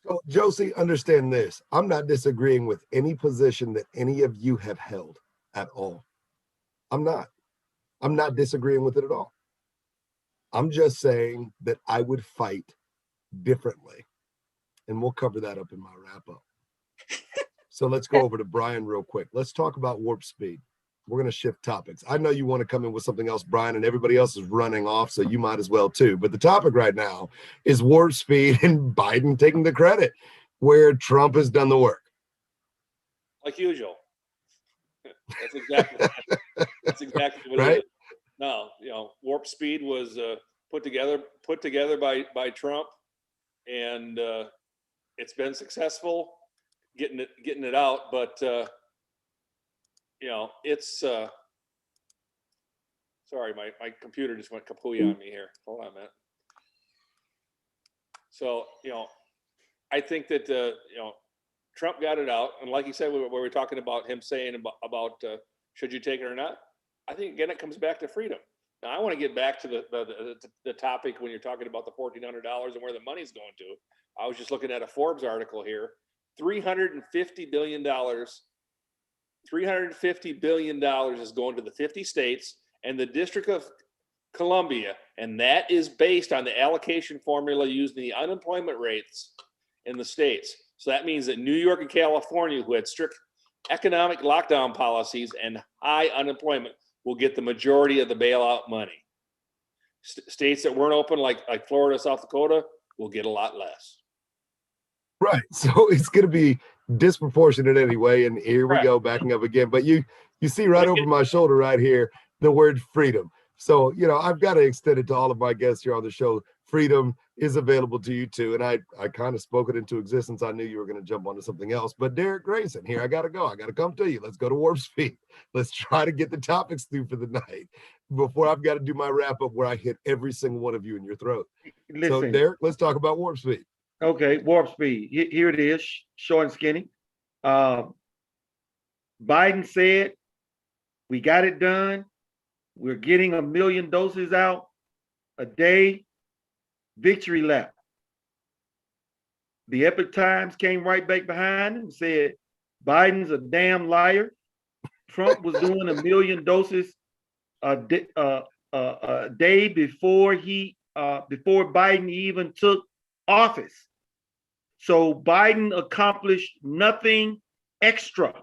So, Josie, understand this. I'm not disagreeing with any position that any of you have held at all. I'm not disagreeing with it at all. I'm just saying that I would fight differently. And we'll cover that up in my wrap up. So let's go over to Brian real quick. Let's talk about warp speed. We're going to shift topics. I know you want to come in with something else, Brian, and everybody else is running off, so you might as well too. But the topic right now is warp speed and Biden taking the credit. where Trump has done the work. Like usual. That's exactly what Right? it is. No, warp speed was put together by Trump, and it's been successful getting it out. But it's sorry, my computer just went kapooey on me here. Hold on a minute. So I think that Trump got it out, and like you said, we were talking about him saying about should you take it or not. I think again it comes back to freedom. Now I want to get back to the topic when you're talking about the $1,400 and where the money's going to. I was just looking at a Forbes article here. $350 billion. $350 billion is going to the 50 states and the District of Columbia, and that is based on the allocation formula using the unemployment rates in the states. So that means that New York and California, who had strict economic lockdown policies and high unemployment, will get the majority of the bailout money. States that weren't open, like Florida, South Dakota, will get a lot less. Right. So it's going to be disproportionate anyway. And here we Correct. go, backing up again. But you see right over my shoulder right here, the word freedom. So, I've got to extend it to all of my guests here on the show. Freedom is available to you too. And I kind of spoke it into existence. I knew you were going to jump onto something else. But Derrick, Grayson, here I got to go. I got to come to you. Let's go to warp speed. Let's try to get the topics through for the night before I've got to do my wrap up where I hit every single one of you in your throat. Listen, So, Derrick, let's talk about warp speed. okay, warp speed. Here it is, short and skinny. Biden said, we got it done. We're getting 1 million doses out a day. Victory lap. The Epic Times came right back behind and said, Biden's a damn liar. Trump was doing 1 million doses a day before Biden even took office. So Biden accomplished nothing extra.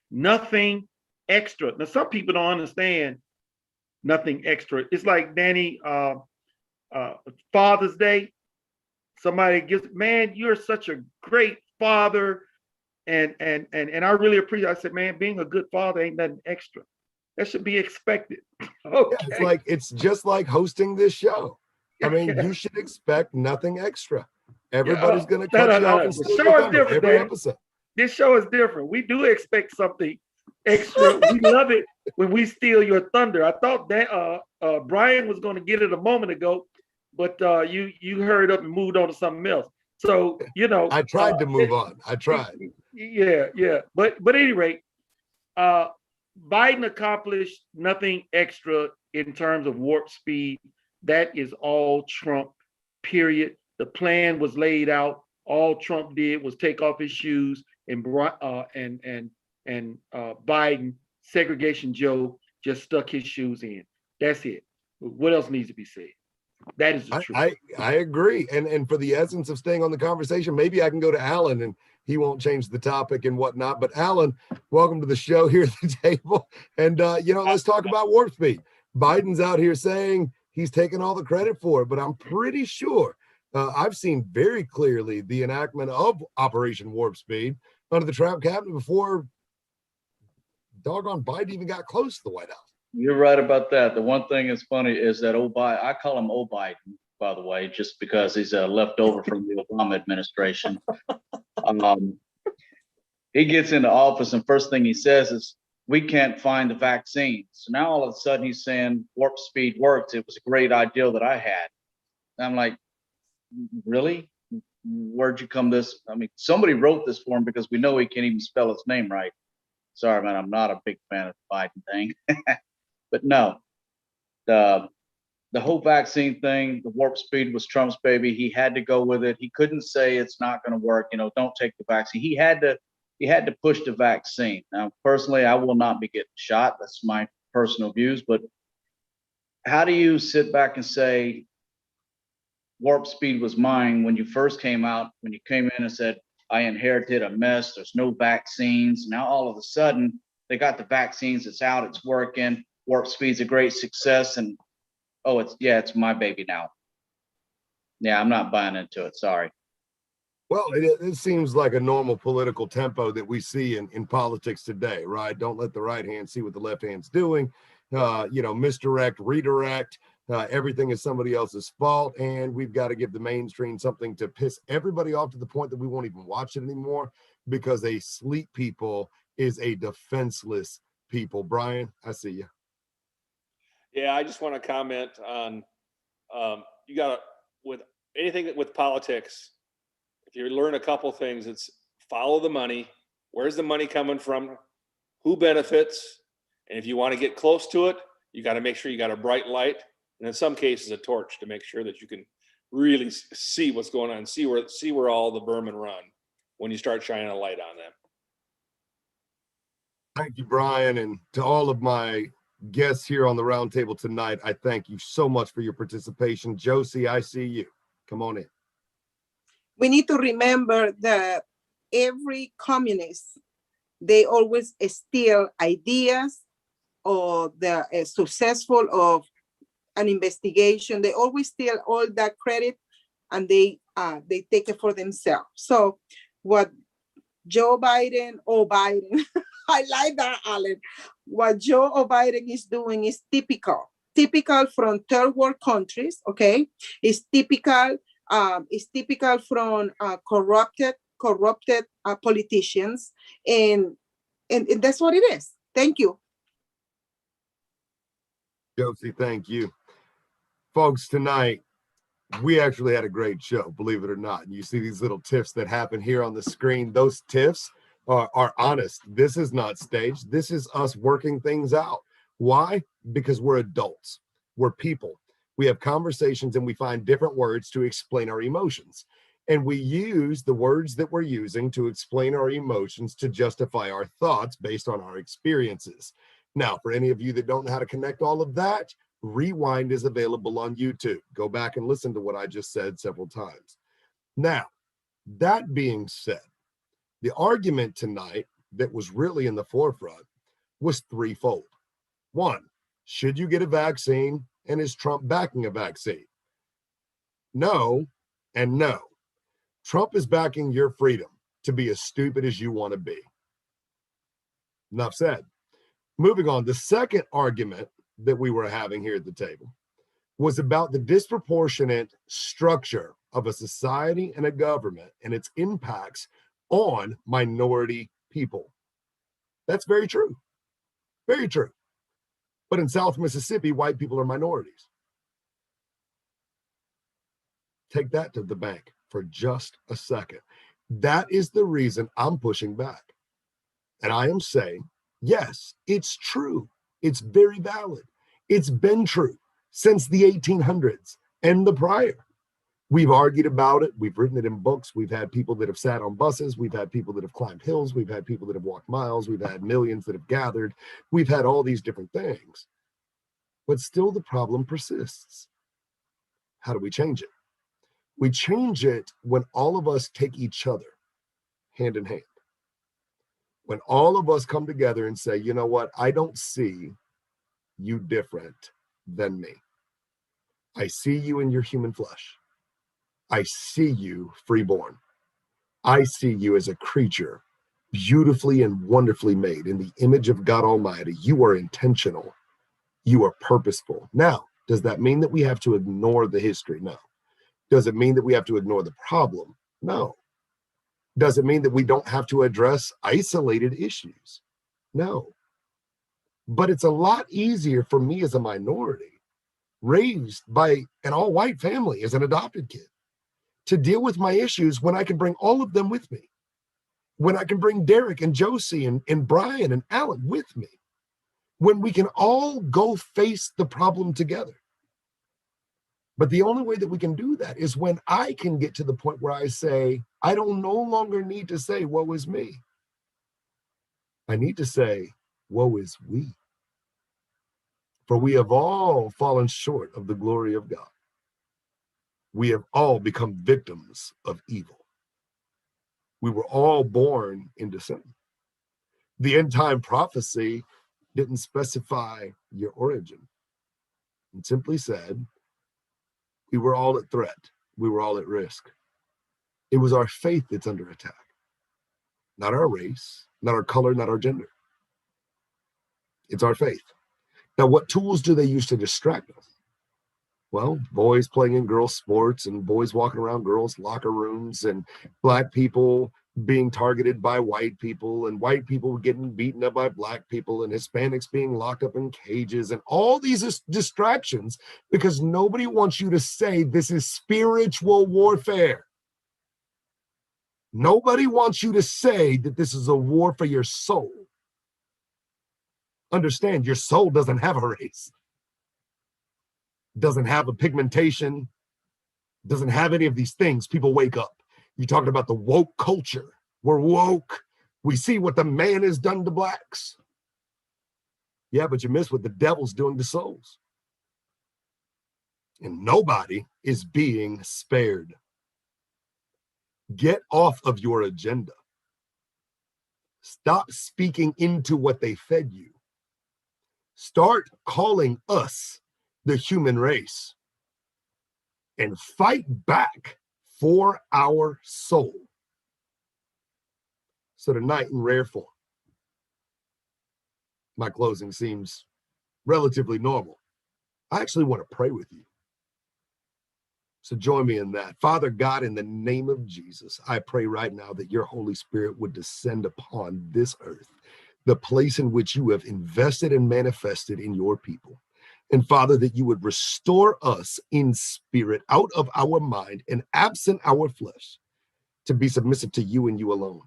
Nothing extra. Now, some people don't understand nothing extra. It's like Danny, Father's Day. Somebody gives, man, you're such a great father. And I really appreciate it. I said, man, being a good father ain't nothing extra. That should be expected. Okay. Yeah, it's just like hosting this show. I mean, you should expect nothing extra. Everybody's going to cut you off and steal your thunder every episode. This show is different. We do expect something extra. We love it when we steal your thunder. I thought that Brian was going to get it a moment ago, but you hurried up and moved on to something else. So I tried to move on. I tried. Yeah. But at any rate, Biden accomplished nothing extra in terms of warp speed. That is all Trump. Period. The plan was laid out. All Trump did was take off his shoes, and Biden, segregation Joe, just stuck his shoes in. That's it. What else needs to be said? That is the truth. I agree. And for the essence of staying on the conversation, maybe I can go to Alan and he won't change the topic and whatnot. But Alan, welcome to the show here at the table. And let's talk about warp speed. Biden's out here saying he's taking all the credit for it, but I'm pretty sure I've seen very clearly the enactment of Operation Warp Speed under the Trump cabinet before doggone Biden even got close to the White House. You're right about that. The one thing that's funny is that Biden, I call him Biden, by the way, just because he's a leftover from the Obama administration. He gets into office and first thing he says is, we can't find the vaccine. So now all of a sudden he's saying warp speed works. It was a great idea that I had. And I'm like, really? Where'd you come this? I mean, somebody wrote this for him because we know he can't even spell his name right. Sorry, man, I'm not a big fan of the Biden thing. But no, the whole vaccine thing, the warp speed was Trump's baby. He had to go with it. He couldn't say it's not going to work. Don't take the vaccine. He had to push the vaccine. Now, personally, I will not be getting shot. That's my personal views. But how do you sit back and say warp speed was mine when you first came out, when you came in and said, I inherited a mess, there's no vaccines. Now, all of a sudden, they got the vaccines, it's out, it's working. Warp speed's a great success. And, it's my baby now. Yeah, I'm not buying into it. Sorry. Well, it seems like a normal political tempo that we see in politics today, right? Don't let the right hand see what the left hand's doing. Misdirect, redirect. Everything is somebody else's fault, and we've got to give the mainstream something to piss everybody off to the point that we won't even watch it anymore, because a sleep people is a defenseless people. Brian, I see you. Yeah, I just want to comment on you got to, with anything with politics, if you learn a couple things, it's follow the money. Where's the money coming from? Who benefits? And if you want to get close to it, you got to make sure you got a bright light, and in some cases a torch, to make sure that you can really see what's going on, see where all the vermin run when you start shining a light on them. Thank you, Brian, and to all of my guests here on the roundtable tonight, I thank you so much for your participation. Josie, I see you. Come on in. We need to remember that every communist, they always steal ideas or the successful of an investigation. They always steal all that credit, and they take it for themselves. So what Joe Biden or Biden, I like that, Alan. What Joe Biden is doing is typical from third world countries. Okay, it's typical from corrupted politicians, and that's what it is. Thank you. Josie, thank you. Folks, tonight, we actually had a great show, believe it or not. And you see these little tiffs that happen here on the screen. Those tiffs are honest. This is not staged. This is us working things out. Why? Because we're adults. We're people. We have conversations and we find different words to explain our emotions. And we use the words that we're using to explain our emotions to justify our thoughts based on our experiences. Now, for any of you that don't know how to connect all of that, Rewind is available on YouTube. Go back and listen to what I just said several times. Now, that being said, the argument tonight that was really in the forefront was threefold. One, should you get a vaccine, and is Trump backing a vaccine? No, and no. Trump is backing your freedom to be as stupid as you want to be. Enough said. Moving on, the second argument that we were having here at the table was about the disproportionate structure of a society and a government and its impacts on minority people. That's very true. Very true. But in South Mississippi, white people are minorities. Take that to the bank for just a second. That is the reason I'm pushing back. And I am saying, yes, it's true. It's very valid. It's been true since the 1800s and the prior. We've argued about it. We've written it in books. We've had people that have sat on buses. We've had people that have climbed hills. We've had people that have walked miles. We've had millions that have gathered. We've had all these different things. But still the problem persists. How do we change it? We change it when all of us take each other hand in hand. When all of us come together and say, you know what, I don't see you different than me. I see you in your human flesh. I see you freeborn. I see you as a creature beautifully and wonderfully made in the image of God Almighty. You are intentional. You are purposeful. Now, does that mean that we have to ignore the history? No. Does it mean that we have to ignore the problem? No. Does it mean that we don't have to address isolated issues? No. But it's a lot easier for me as a minority, raised by an all-white family as an adopted kid, to deal with my issues when I can bring all of them with me. When I can bring Derrick and Josie and Brian and Alan with me. When we can all go face the problem together. But the only way that we can do that is when I can get to the point where I say, I don't no longer need to say, woe is me. I need to say, woe is we. For we have all fallen short of the glory of God. We have all become victims of evil. We were all born into sin. The end time prophecy didn't specify your origin. It simply said, we were all at threat. We were all at risk. It was our faith that's under attack, not our race, not our color, not our gender. It's our faith. Now, what tools do they use to distract us? Well, boys playing in girls' sports and boys walking around girls' locker rooms and black people being targeted by white people and white people getting beaten up by black people and Hispanics being locked up in cages and all these distractions because nobody wants you to say this is spiritual warfare. Nobody wants you to say that this is a war for your soul. Understand, your soul doesn't have a race, doesn't have a pigmentation, doesn't have any of these things. People wake up. You're talking about the woke culture. We're woke. We see what the man has done to blacks. Yeah, but you miss what the devil's doing to souls. And nobody is being spared. Get off of your agenda. Stop speaking into what they fed you. Start calling us the human race and fight back for our soul. So tonight, in rare form, my closing seems relatively normal. I actually want to pray with you. So join me in that. Father God, in the name of Jesus, I pray right now that your Holy Spirit would descend upon this earth, the place in which you have invested and manifested in your people. And Father, that you would restore us in spirit, out of our mind and absent our flesh, to be submissive to you and you alone.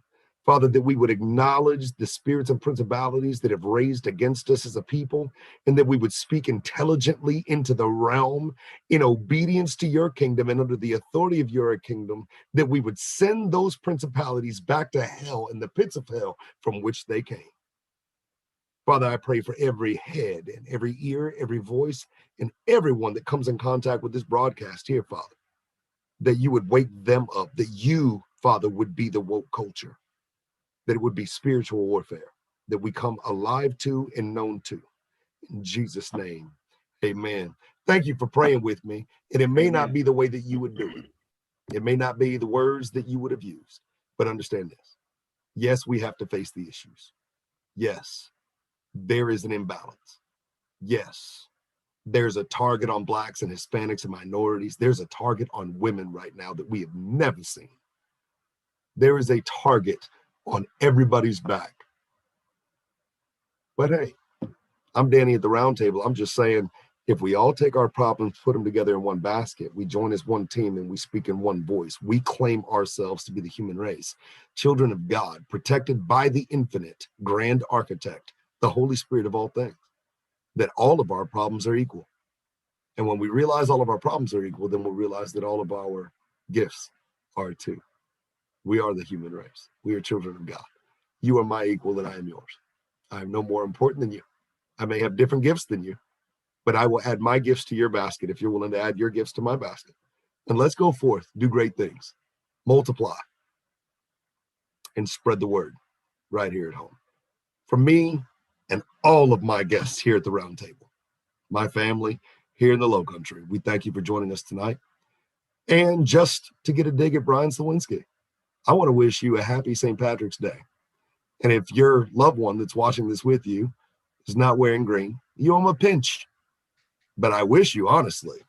Father, that we would acknowledge the spirits and principalities that have raised against us as a people, and that we would speak intelligently into the realm in obedience to your kingdom and under the authority of your kingdom, that we would send those principalities back to hell and the pits of hell from which they came. Father, I pray for every head and every ear, every voice, and everyone that comes in contact with this broadcast here, Father, that you would wake them up, that you, Father, would be the woke culture, that it would be spiritual warfare, that we come alive to and known to. In Jesus' name, amen. Thank you for praying with me. And it may not be the way that you would do it. It may not be the words that you would have used, but understand this. Yes, we have to face the issues. Yes, there is an imbalance. Yes, there's a target on blacks and Hispanics and minorities. There's a target on women right now that we have never seen. There is a target on everybody's back. But hey, I'm Danny at the round table. I'm just saying, if we all take our problems, put them together in one basket, we join as one team and we speak in one voice, we claim ourselves to be the human race, children of God, protected by the infinite grand architect, the Holy Spirit of all things, that all of our problems are equal. And when we realize all of our problems are equal, then we'll realize that all of our gifts are too. We are the human race. We are children of God. You are my equal and I am yours. I am no more important than you. I may have different gifts than you, but I will add my gifts to your basket if you're willing to add your gifts to my basket. And let's go forth, do great things, multiply, and spread the word right here at home. For me and all of my guests here at the round table, my family here in the Low Country, we thank you for joining us tonight. And just to get a dig at Brian Slawinski, I want to wish you a happy St. Patrick's Day. And if your loved one that's watching this with you is not wearing green, you owe them a pinch. But I wish you, honestly,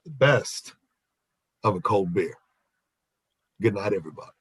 the best of a cold beer. Good night, everybody.